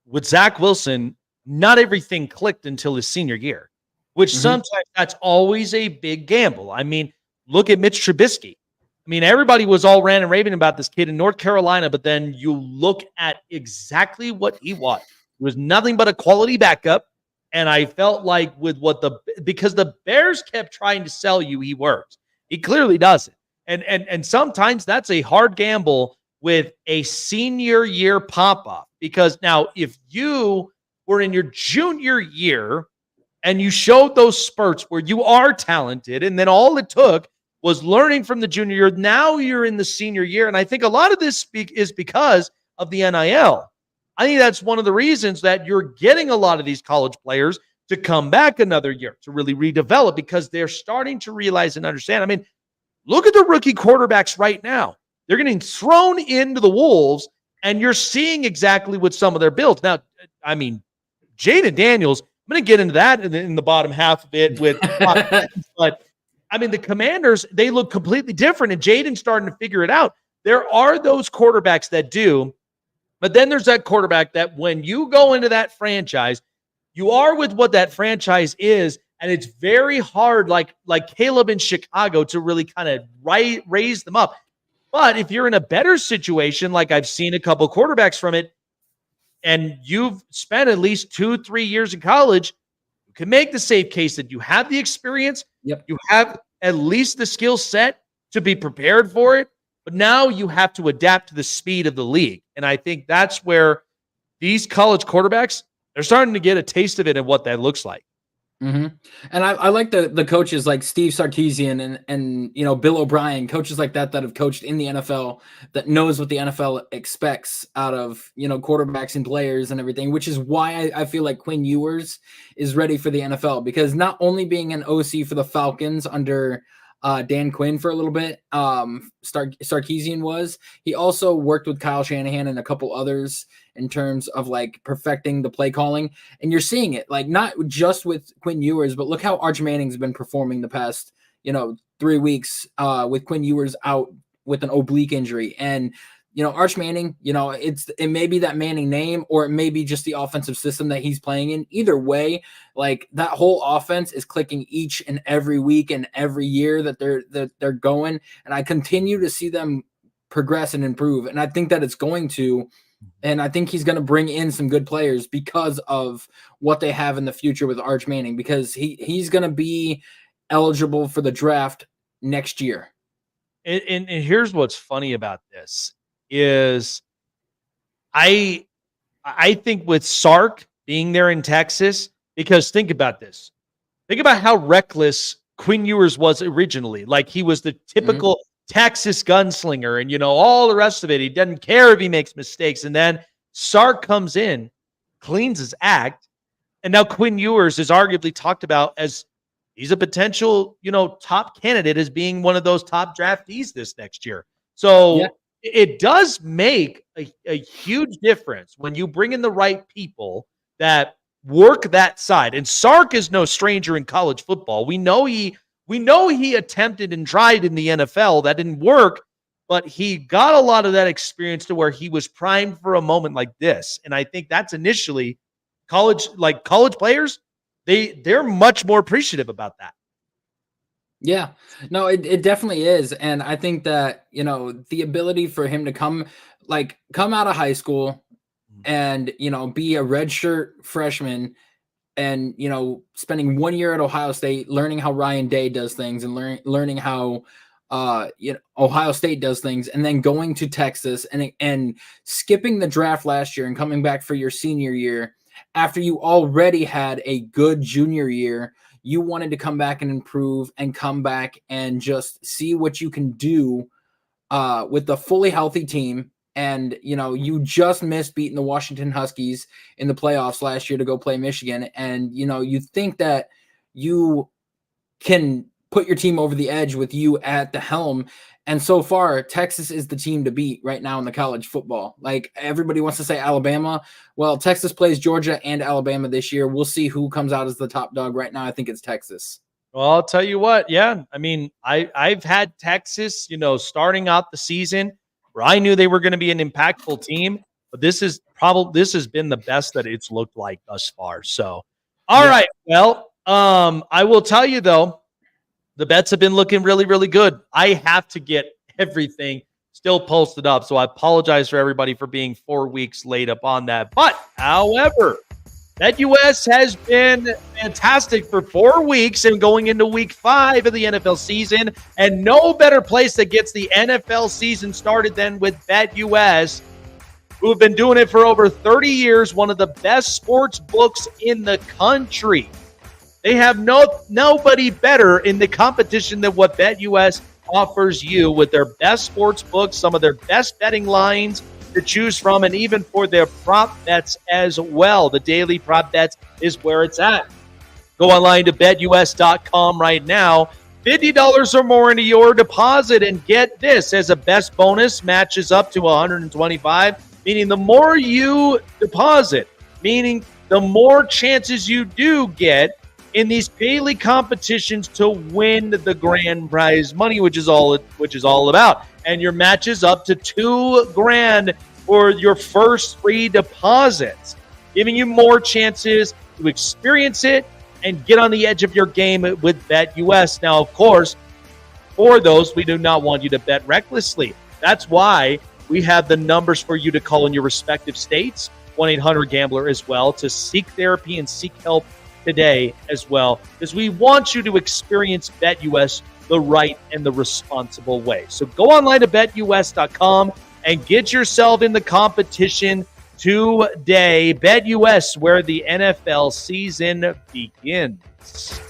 with Zach Wilson, not everything clicked until his senior year, which sometimes that's always a big gamble. I mean, look at Mitch Trubisky. I mean, everybody was all ranting and raving about this kid in North Carolina, but then you look at exactly what he was. It was nothing but a quality backup. And I felt like because the Bears kept trying to sell you, he works. He clearly doesn't. And sometimes that's a hard gamble with a senior year pop-up. Because now if you were in your junior year and you showed those spurts where you are talented, and then all it took was learning from the junior year, now you're in the senior year. And I think a lot of this is because of the NIL. I think that's one of the reasons that you're getting a lot of these college players to come back another year to really redevelop, because they're starting to realize and understand. I mean, look at the rookie quarterbacks right now. They're getting thrown into the wolves, and you're seeing exactly what some of their builds. Now, I mean, Jaden Daniels, I'm going to get into that in the bottom half of it with, but I mean, the Commanders, they look completely different, and Jaden's starting to figure it out. There are those quarterbacks that do, but then there's that quarterback that when you go into that franchise, you are with what that franchise is, and it's very hard, like Caleb in Chicago, to really kind of raise them up. But if you're in a better situation, like I've seen a couple quarterbacks from it, and you've spent at least 2-3 years in college, can make the safe case that you have the experience. Yep. You have at least the skill set to be prepared for it. But now you have to adapt to the speed of the league. And I think that's where these college quarterbacks, they're starting to get a taste of it and what that looks like. Mm-hmm. And I like the coaches like Steve Sarkisian and Bill O'Brien, coaches like that have coached in the NFL, that knows what the NFL expects out of quarterbacks and players and everything, which is why I feel like Quinn Ewers is ready for the NFL, because not only being an OC for the Falcons under Dan Quinn for a little bit, Sarkisian was. He also worked with Kyle Shanahan and a couple others in terms of like perfecting the play calling. And you're seeing it, like not just with Quinn Ewers, but look how Arch Manning's been performing the past 3 weeks with Quinn Ewers out with an oblique injury. And Arch Manning, it may be that Manning name, or it may be just the offensive system that he's playing in. Either way, like that whole offense is clicking each and every week and every year that they're going. And I continue to see them progress and improve. And I think that it's going to, and I think he's going to bring in some good players because of what they have in the future with Arch Manning, because he's going to be eligible for the draft next year. And here's what's funny about this is I think with Sark being there in Texas, because think about this. Think about how reckless Quinn Ewers was originally. Like he was the typical Texas gunslinger and, all the rest of it. He doesn't care if he makes mistakes. And then Sark comes in, cleans his act. And now Quinn Ewers is arguably talked about as he's a potential, top candidate as being one of those top draftees this next year. So it does make a huge difference when you bring in the right people that work that side. And Sark is no stranger in college football. We know he attempted and tried in the NFL. That didn't work, but he got a lot of that experience to where he was primed for a moment like this. And I think that's initially college players, they're much more appreciative about that. Yeah, no, it definitely is. And I think that, the ability for him to come out of high school and, be a redshirt freshman and, spending 1 year at Ohio State, learning how Ryan Day does things and learning how, Ohio State does things, and then going to Texas and skipping the draft last year and coming back for your senior year after you already had a good junior year. You wanted to come back and improve and come back and just see what you can do with the fully healthy team. And, you just missed beating the Washington Huskies in the playoffs last year to go play Michigan. And, you think that you can put your team over the edge with you at the helm. And so far, Texas is the team to beat right now in the college football. Like everybody wants to say Alabama. Well, Texas plays Georgia and Alabama this year. We'll see who comes out as the top dog. Right now, I think it's Texas. Well, I'll tell you what. Yeah. I mean, I've had Texas, starting out the season where I knew they were going to be an impactful team, but this has been the best that it's looked like thus far. So, all right. Well, I will tell you though, the bets have been looking really, really good. I have to get everything still posted up, so I apologize for everybody for being 4 weeks late up on that. But, however, BetUS has been fantastic for 4 weeks and going into week 5 of the NFL season, and no better place that gets the NFL season started than with BetUS, who have been doing it for over 30 years, one of the best sports books in the country. They have nobody better in the competition than what BetUS offers you with their best sports books, some of their best betting lines to choose from, and even for their prop bets as well. The daily prop bets is where it's at. Go online to BetUS.com right now. $50 or more into your deposit, and get this, as a best bonus matches up to $125, meaning the more you deposit, meaning the more chances you do get in these daily competitions to win the grand prize money, which is all about. And your match is up to $2,000 for your first free deposits, giving you more chances to experience it and get on the edge of your game with BetUS. Now, of course, for those, we do not want you to bet recklessly. That's why we have the numbers for you to call in your respective states, 1-800-GAMBLER as well, to seek therapy and seek help today as well, because we want you to experience BetUS the right and the responsible way. So go online to betus.com and get yourself in the competition today. BetUS, where the NFL season begins.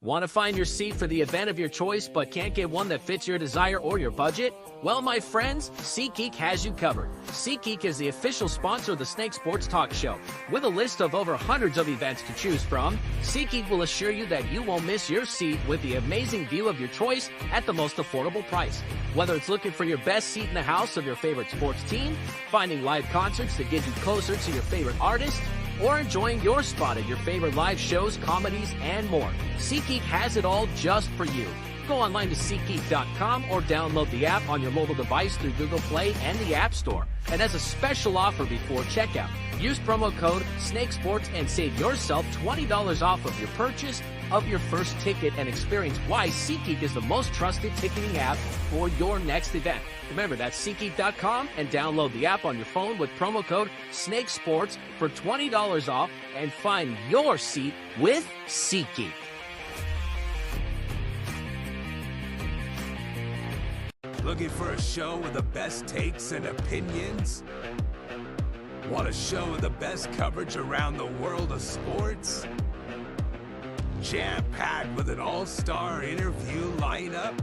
Want to find your seat for the event of your choice but can't get one that fits your desire or your budget? Well, my friends, SeatGeek has you covered. SeatGeek is the official sponsor of the Snake Sports Talk Show. With a list of over hundreds of events to choose from, SeatGeek will assure you that you won't miss your seat with the amazing view of your choice at the most affordable price. Whether it's looking for your best seat in the house of your favorite sports team, finding live concerts that get you closer to your favorite artist, or enjoying your spot at your favorite live shows, comedies, and more, SeatGeek has it all just for you. Go online to SeatGeek.com or download the app on your mobile device through Google Play and the App Store. And as a special offer before checkout, use promo code SNAKESPORTS and save yourself $20 off of your purchase of your first ticket, and experience why SeatGeek is the most trusted ticketing app for your next event. Remember, that's SeatGeek.com and download the app on your phone with promo code SNAKESPORTS for $20 off and find your seat with SeatGeek. Looking for a show with the best takes and opinions? Want a show with the best coverage around the world of sports? Jam-packed with an all-star interview lineup?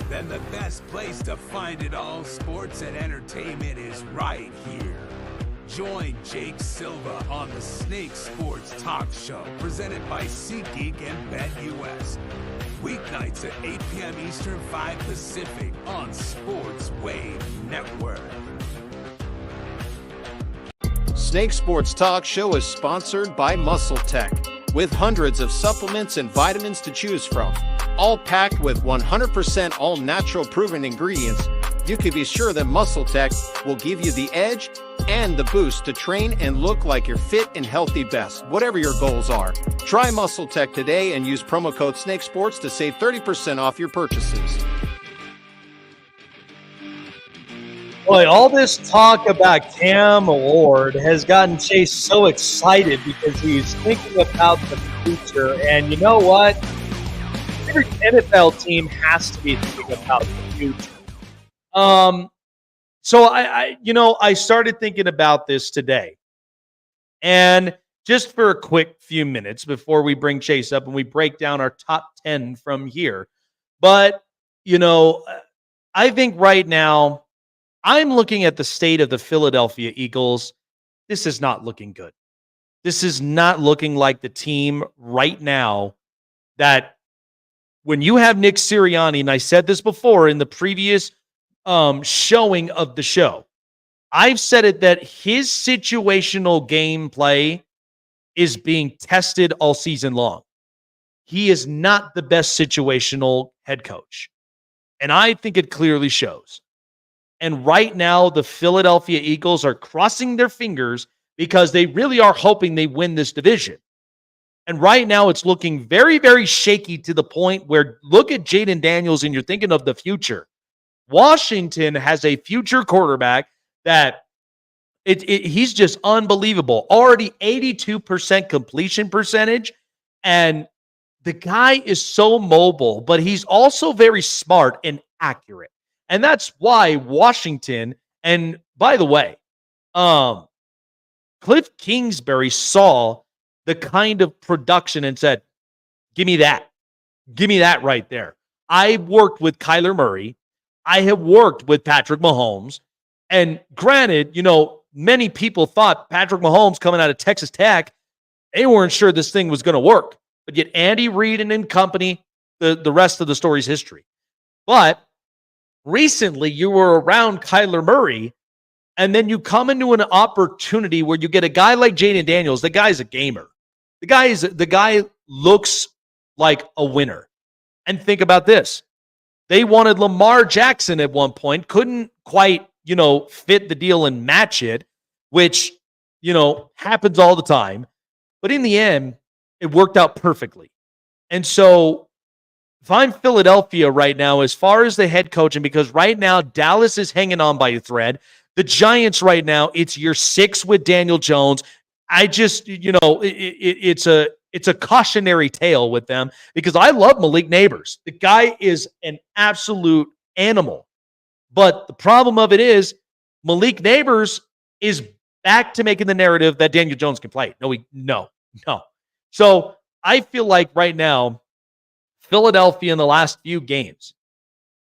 Then the best place to find it all, sports and entertainment, is right here. Join Jake Silva on the Snake Sports Talk Show, presented by SeatGeek and BetUS. Weeknights at 8 p.m. Eastern, 5 Pacific on Sports Wave Network. Snake Sports Talk Show is sponsored by Muscle Tech, with hundreds of supplements and vitamins to choose from, all packed with 100% all-natural proven ingredients. You can be sure that Muscle Tech will give you the edge and the boost to train and look like your fit and healthy best, whatever your goals are. Try Muscle Tech today and use promo code SNAKESPORTS to save 30% off your purchases. Boy, all this talk about Cam Ward has gotten Chase so excited because he's thinking about the future. And you know what? Every NFL team has to be thinking about the future. So I started thinking about this today. And just for a quick few minutes before we bring Chase up and we break down our top 10 from here. But, I think right now, I'm looking at the state of the Philadelphia Eagles. This is not looking good. This is not looking like the team right now that when you have Nick Sirianni, and I said this before in the previous showing of the show, I've said it that his situational gameplay is being tested all season long. He is not the best situational head coach. And I think it clearly shows. And right now, the Philadelphia Eagles are crossing their fingers because they really are hoping they win this division. And right now, it's looking very, very shaky to the point where look at Jaden Daniels and you're thinking of the future. Washington has a future quarterback that he's just unbelievable. Already 82% completion percentage. And the guy is so mobile, but he's also very smart and accurate. And that's why Washington, and by the way, Cliff Kingsbury saw the kind of production and said, give me that. Give me that right there. I worked with Kyler Murray. I have worked with Patrick Mahomes. And granted, many people thought Patrick Mahomes coming out of Texas Tech, they weren't sure this thing was going to work. But yet Andy Reid and company, the rest of the story's history. But recently, you were around Kyler Murray, and then you come into an opportunity where you get a guy like Jaden Daniels. The guy's a gamer. The guy looks like a winner. And think about this. They wanted Lamar Jackson at one point, couldn't quite, fit the deal and match it, which, happens all the time. But in the end, it worked out perfectly. And so if I'm Philadelphia right now, as far as the head coaching, because right now Dallas is hanging on by a thread. The Giants right now, it's year 6 with Daniel Jones. I just, it's a cautionary tale with them because I love Malik Neighbors. The guy is an absolute animal. But the problem of it is Malik Neighbors is back to making the narrative that Daniel Jones can play. No. So I feel like right now, Philadelphia in the last few games,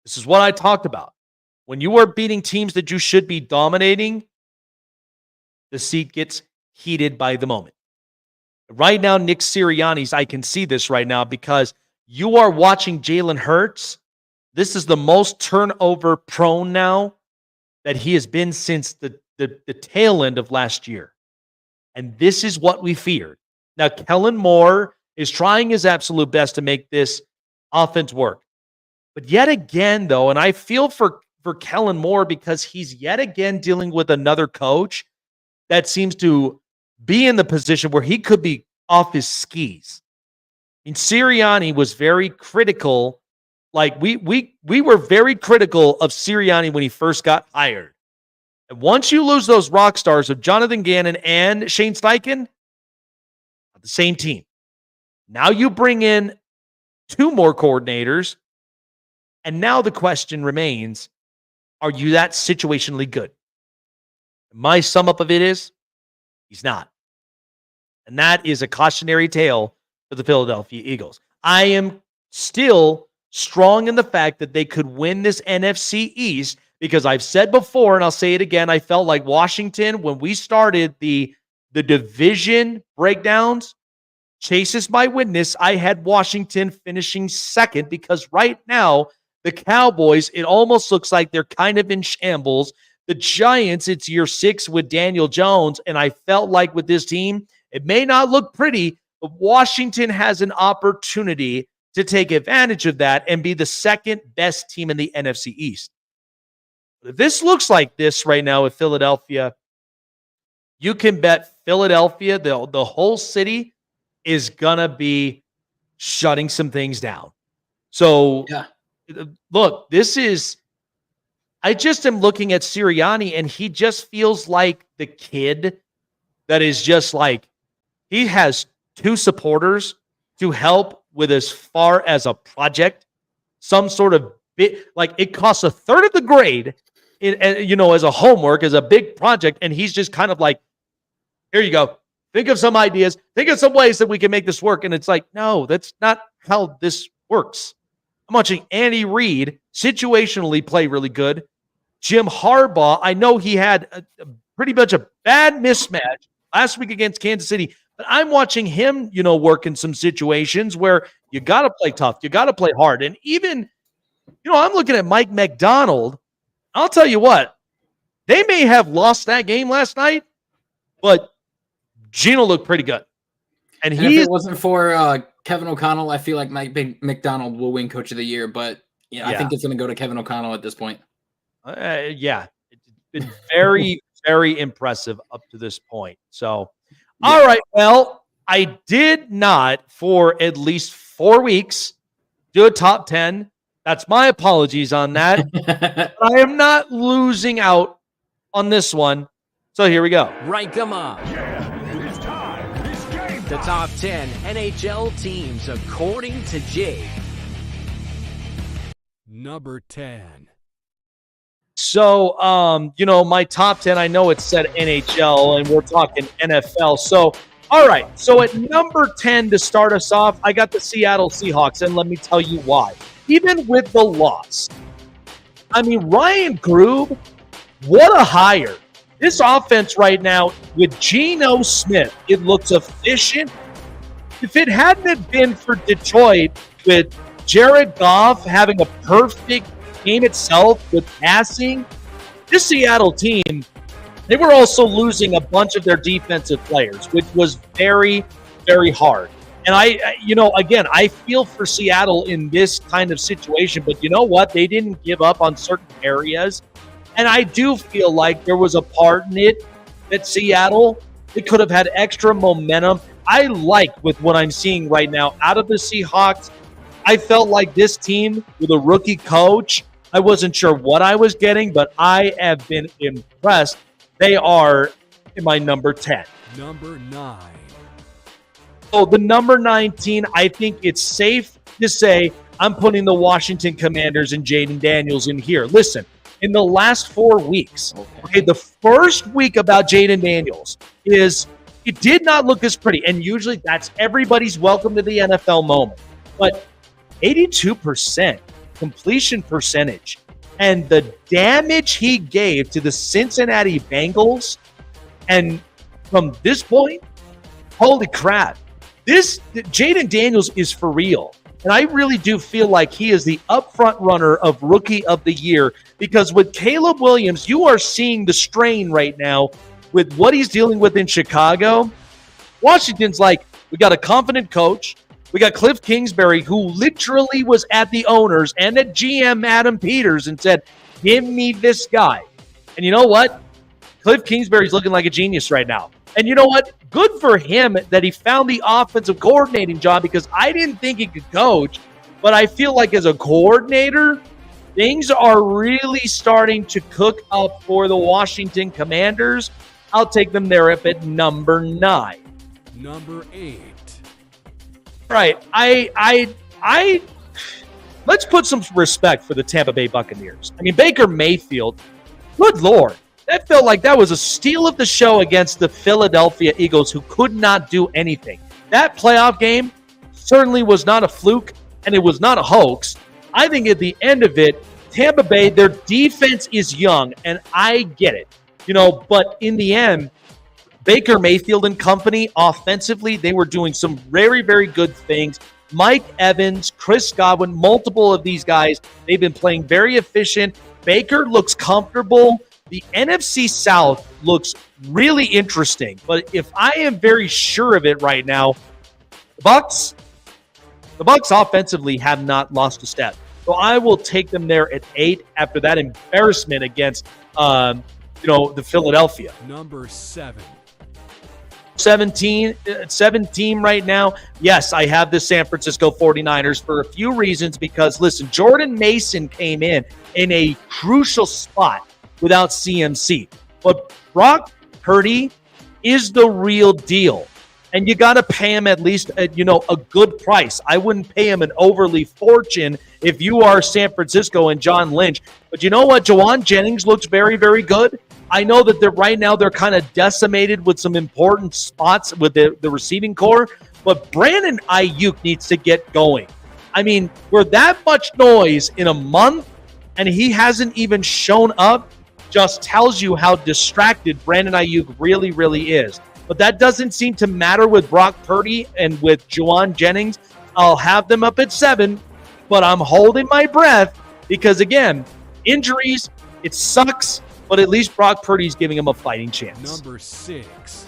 this is what I talked about. When you are beating teams that you should be dominating, the seat gets heated by the moment. Right now, Nick Sirianni's, I can see this right now because you are watching Jalen Hurts. This is the most turnover prone now that he has been since the tail end of last year. And this is what we feared. Now, Kellen Moore is trying his absolute best to make this offense work. But yet again, though, and I feel for Kellen Moore because he's yet again dealing with another coach that seems to be in the position where he could be off his skis. I mean, Sirianni was very critical. Like we were very critical of Sirianni when he first got hired. And once you lose those rock stars of Jonathan Gannon and Shane Steichen, the same team. Now you bring in 2 more coordinators, and now the question remains, are you that situationally good? My sum up of it is, he's not. And that is a cautionary tale for the Philadelphia Eagles. I am still strong in the fact that they could win this NFC East because I've said before, and I'll say it again, I felt like Washington, when we started the division breakdowns, Chase is my witness, I had Washington finishing second because right now, the Cowboys, it almost looks like they're kind of in shambles. The Giants, it's year 6 with Daniel Jones, and I felt like with this team, it may not look pretty, but Washington has an opportunity to take advantage of that and be the second best team in the NFC East. But if this looks like this right now with Philadelphia, you can bet Philadelphia, the whole city, is going to be shutting some things down. So, look, I just am looking at Sirianni, and he just feels like the kid that is just like, he has 2 supporters to help with as far as a project, some sort of bit, like it costs a third of the grade, as a homework, as a big project, and he's just kind of like, here you go. Think of some ideas. Think of some ways that we can make this work. And it's like, no, that's not how this works. I'm watching Andy Reid situationally play really good. Jim Harbaugh, I know he had pretty much a bad mismatch last week against Kansas City, but I'm watching him, work in some situations where you got to play tough. You got to play hard. And even, I'm looking at Mike McDonald. I'll tell you what, they may have lost that game last night, but Gino looked pretty good. And if it wasn't for Kevin O'Connell, I feel like Mike McDonald will win Coach of the Year. But I think it's going to go to Kevin O'Connell at this point. It's been very, very impressive up to this point. So, all right. Well, I did not for at least 4 weeks do a top 10. That's my apologies on that. I am not losing out on this one. So here we go. Rank them up. The top 10 NHL teams according to Jake. Number 10. So, my top 10, I know it said NHL, and we're talking NFL. So, all right. So, at number 10 to start us off, I got the Seattle Seahawks, and let me tell you why. Even with the loss, Ryan Grube, what a hire. This offense right now with Geno Smith, it looks efficient. If it hadn't been for Detroit with Jared Goff having a perfect game itself with passing, this Seattle team, they were also losing a bunch of their defensive players, which was very, very hard. And I feel for Seattle in this kind of situation, but you know what? They didn't give up on certain areas. And I do feel like there was a part in it that Seattle, they could have had extra momentum. I like with what I'm seeing right now out of the Seahawks. I felt like this team with a rookie coach, I wasn't sure what I was getting, but I have been impressed. They are in my number 10. Number 9. So the number 19, I think it's safe to say I'm putting the Washington Commanders and Jaden Daniels in here. Listen, in the last 4 weeks, the first week about Jaden Daniels is it did not look as pretty. And usually that's everybody's welcome to the NFL moment. But 82% completion percentage and the damage he gave to the Cincinnati Bengals. And from this point, holy crap, this Jaden Daniels is for real. And I really do feel like he is the upfront runner of Rookie of the Year, because with Caleb Williams, you are seeing the strain right now with what he's dealing with in Chicago. Washington's like, we got a confident coach. We got Cliff Kingsbury, who literally was at the owners and at GM Adam Peters and said, give me this guy. And you know what? Cliff Kingsbury's looking like a genius right now. And you know what? Good for him that he found the offensive coordinating job, because I didn't think he could coach. But I feel like as a coordinator, things are really starting to cook up for the Washington Commanders. I'll take them there up at number 9. Number 8. All right. I let's put some respect for the Tampa Bay Buccaneers. I mean, Baker Mayfield, good Lord. That felt like that was a steal of the show against the Philadelphia Eagles, who could not do anything. That playoff game certainly was not a fluke, and it was not a hoax. I think at the end of it, Tampa Bay, their defense is young, and I get it. But in the end, Baker Mayfield and company, offensively, they were doing some very, very good things. Mike Evans, Chris Godwin, multiple of these guys, they've been playing very efficient. Baker looks comfortable. The NFC South looks really interesting, but if I am very sure of it right now, the Bucs offensively have not lost a step. So I will take them there at 8 after that embarrassment against, the Philadelphia. Number 7. 17 right now. Yes, I have the San Francisco 49ers for a few reasons, because, listen, Jordan Mason came in a crucial spot without CMC. But Brock Purdy is the real deal. And you got to pay him at least, a good price. I wouldn't pay him an overly fortune if you are San Francisco and John Lynch. But you know what? Juwan Jennings looks very, very good. I know that they're kind of decimated with some important spots with the receiving core. But Brandon Ayuk needs to get going. I mean, we're that much noise in a month, and he hasn't even shown up. Just tells you how distracted Brandon Ayuk really, really is. But that doesn't seem to matter with Brock Purdy and with Juwan Jennings. I'll have them up at 7, but I'm holding my breath because, again, injuries, it sucks, but at least Brock Purdy's giving him a fighting chance. Number 6.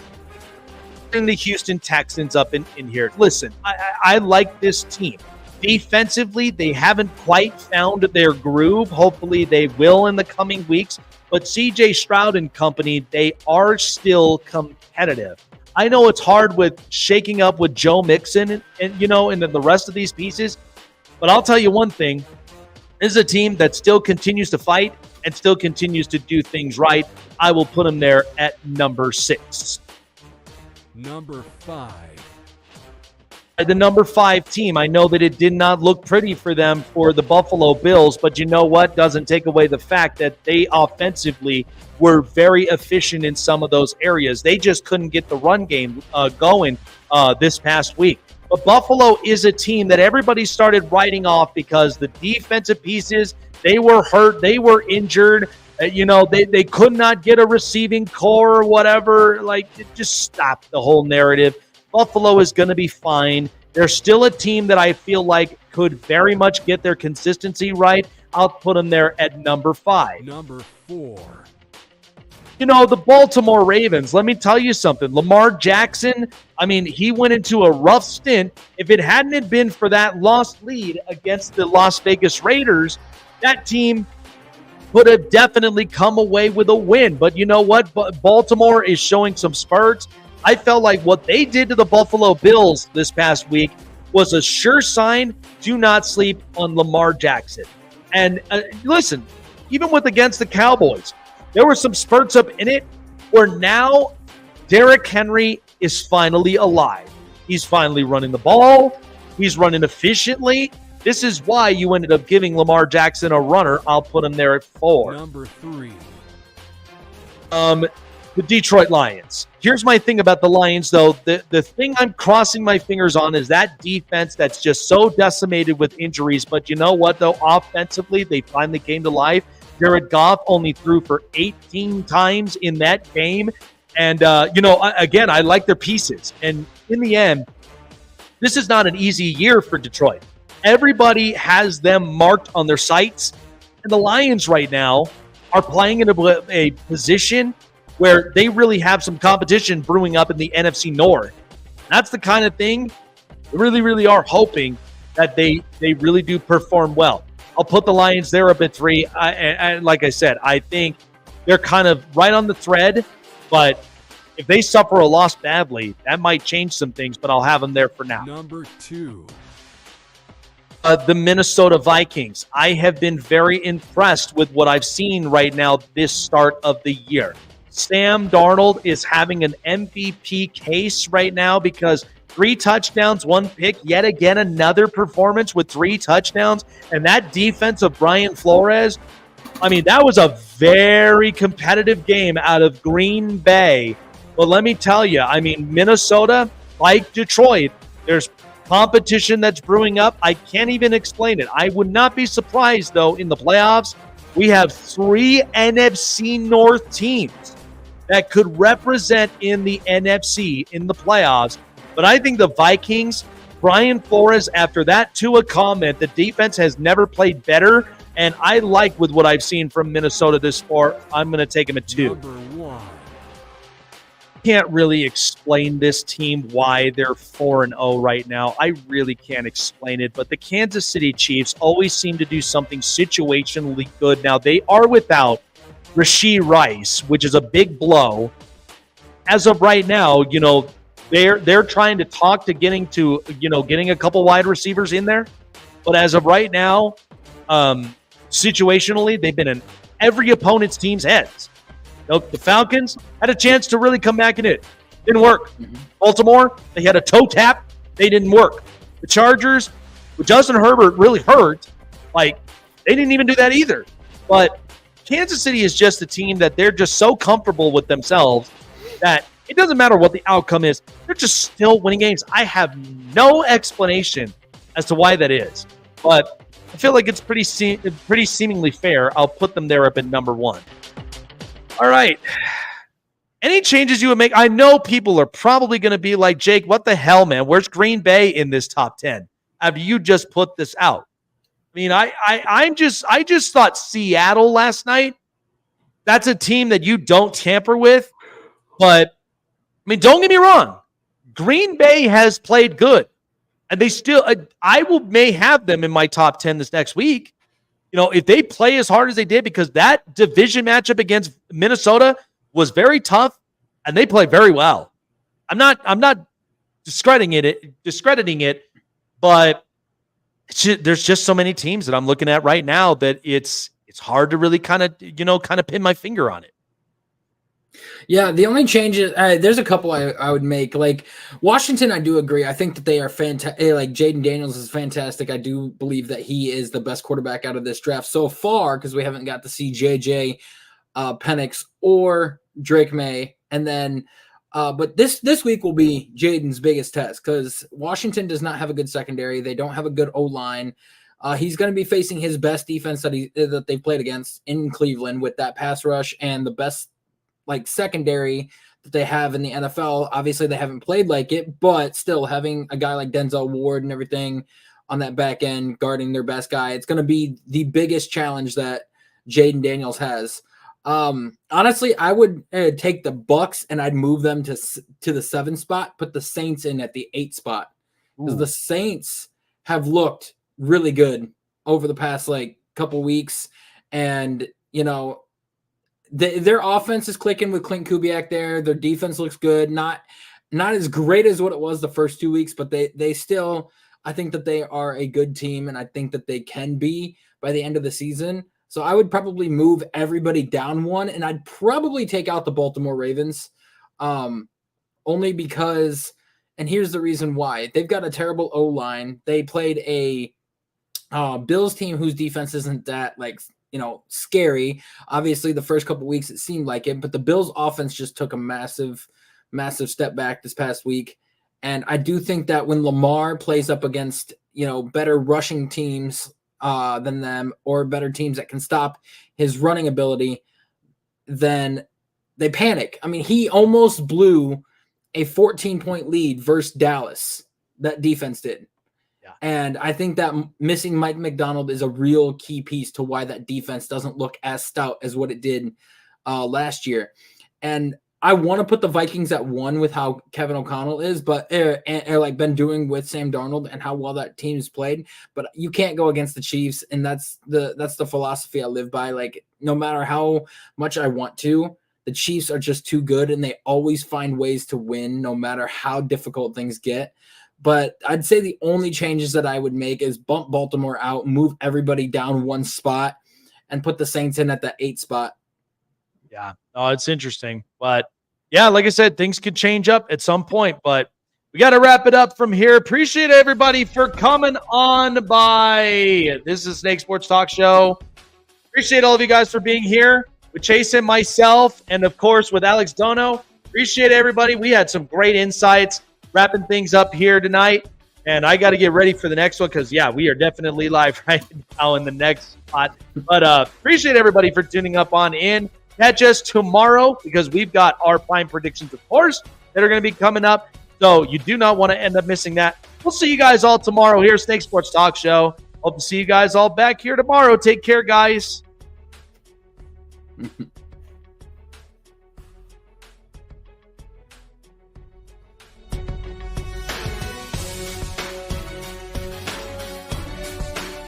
And the Houston Texans up in here. Listen, I like this team. Defensively, they haven't quite found their groove. Hopefully they will in the coming weeks. But C.J. Stroud and company, they are still competitive. I know it's hard with shaking up with Joe Mixon and then the rest of these pieces. But I'll tell you one thing. This is a team that still continues to fight and still continues to do things right. I will put them there at number 6. Number 5. The number 5 team, I know that it did not look pretty for them for the Buffalo Bills, but you know what? Doesn't take away the fact that they offensively were very efficient in some of those areas. They just couldn't get the run game going this past week. But Buffalo is a team that everybody started writing off because the defensive pieces, they were hurt, they were injured. They could not get a receiving core or whatever. Like, it just stopped the whole narrative. Buffalo is going to be fine. They're still a team that I feel like could very much get their consistency right. I'll put them there at number 5. Number 4. The Baltimore Ravens, let me tell you something. Lamar Jackson, he went into a rough stint. If it hadn't been for that lost lead against the Las Vegas Raiders, that team would have definitely come away with a win. But you know what? Baltimore is showing some spurts. I felt like what they did to the Buffalo Bills this past week was a sure sign. Do not sleep on Lamar Jackson. And listen, even against the Cowboys, there were some spurts up in it where now Derrick Henry is finally alive. He's finally running the ball. He's running efficiently. This is why you ended up giving Lamar Jackson a runner. I'll put him there at 4. Number 3. The Detroit Lions. Here's my thing about the Lions, though. The thing I'm crossing my fingers on is that defense that's just so decimated with injuries. But you know what, though? Offensively, they finally came to life. Jared Goff only threw for 18 times in that game. And, again, I like their pieces. And in the end, this is not an easy year for Detroit. Everybody has them marked on their sights. And the Lions right now are playing in a position where they really have some competition brewing up in the NFC North. That's the kind of thing we really, really are hoping that they really do perform well. I'll put the Lions there up at 3. And like I said, I think they're kind of right on the thread, but if they suffer a loss badly, that might change some things, but I'll have them there for now. Number 2. The Minnesota Vikings. I have been very impressed with what I've seen right now this start of the year. Sam Darnold is having an MVP case right now because 3 touchdowns, 1 pick, yet again another performance with 3 touchdowns. And that defense of Brian Flores, I mean, that was a very competitive game out of Green Bay. But let me tell you, I mean, Minnesota, like Detroit, there's competition that's brewing up. I can't even explain it. I would not be surprised, though, in the playoffs, we have 3 NFC North teams that could represent in the NFC in the playoffs. But I think the Vikings, Brian Flores, after that Tua comment, the defense has never played better. And I like with what I've seen from Minnesota this far. I'm going to take them at 2. Number 1. Can't really explain this team why they're 4-0 right now. I really can't explain it, but the Kansas City Chiefs always seem to do something situationally good. Now, they are without Rashee Rice, which is a big blow. As of right now, they're trying to talk to getting a couple wide receivers in there. But as of right now, situationally, they've been in every opponent's team's heads. The Falcons had a chance to really come back in it. Didn't work. Baltimore, they had a toe tap. They didn't work. The Chargers, with Justin Herbert really hurt, they didn't even do that either. But Kansas City is just a team that they're just so comfortable with themselves that it doesn't matter what the outcome is. They're just still winning games. I have no explanation as to why that is. But I feel like it's pretty seemingly fair. I'll put them there up at number 1. All right. Any changes you would make? I know people are probably going to be like, Jake, what the hell, man? Where's Green Bay in this top 10? After you just put this out. I mean, I just thought Seattle last night. That's a team that you don't tamper with. But, I mean, don't get me wrong. Green Bay has played good. And they still, may have them in my top 10 this next week. If they play as hard as they did, because that division matchup against Minnesota was very tough, and they played very well. I'm not discrediting it, but there's just so many teams that I'm looking at right now that it's hard to really kind of pin my finger on it. Yeah, the only changes, there's a couple I would make. Like Washington, I do agree. I think that they are fantastic. Like Jaden Daniels is fantastic. I do believe that he is the best quarterback out of this draft so far because we haven't got to see JJ Penix or Drake May. And then, but this week will be Jaden's biggest test because Washington does not have a good secondary. They don't have a good O-line. He's going to be facing his best defense that they've played against in Cleveland with that pass rush and the best secondary that they have in the NFL. Obviously, they haven't played like it, but still having a guy like Denzel Ward and everything on that back end guarding their best guy, it's going to be the biggest challenge that Jaden Daniels has. Honestly, I would take the Bucks and I'd move them to the 7 spot, put the Saints in at the 8 spot because the Saints have looked really good over the past couple weeks, and their offense is clicking with Clint Kubiak there. Their defense looks good. Not as great as what it was the first 2 weeks, but they still, I think that they are a good team, and I think that they can be by the end of the season. So I would probably move everybody down 1, and I'd probably take out the Baltimore Ravens. only because, and here's the reason why. They've got a terrible O-line. They played a Bills team whose defense isn't that, like, scary. Obviously, the first couple weeks it seemed like it, but the Bills offense just took a massive step back this past week. And I do think that when Lamar plays up against, better rushing teams than them, or better teams that can stop his running ability, then they panic. I mean, he almost blew a 14-point lead versus Dallas. That defense did. Yeah. And I think that missing Mike McDonald is a real key piece to why that defense doesn't look as stout as what it did last year. And I want to put the Vikings at 1 with how Kevin O'Connell is, but like been doing with Sam Darnold and how well that team's played. But you can't go against the Chiefs, and that's the philosophy I live by. Like, no matter how much I want to, the Chiefs are just too good, and they always find ways to win, no matter how difficult things get. But I'd say the only changes that I would make is bump Baltimore out, move everybody down one spot, and put the Saints in at the 8 spot. Yeah, no, it's interesting. But yeah, like I said, things could change up at some point, but we got to wrap it up from here. Appreciate everybody for coming on by. This is Snake Sports Talk Show. Appreciate all of you guys for being here with Chase and myself, and of course with Alex Donno. Appreciate everybody. We had some great insights wrapping things up here tonight, and I got to get ready for the next one because, yeah, we are definitely live right now in the next spot. But appreciate everybody for tuning up on in. Catch us tomorrow because we've got our prime predictions, of course, that are going to be coming up. So you do not want to end up missing that. We'll see you guys all tomorrow here, Snake Sports Talk Show. Hope to see you guys all back here tomorrow. Take care, guys.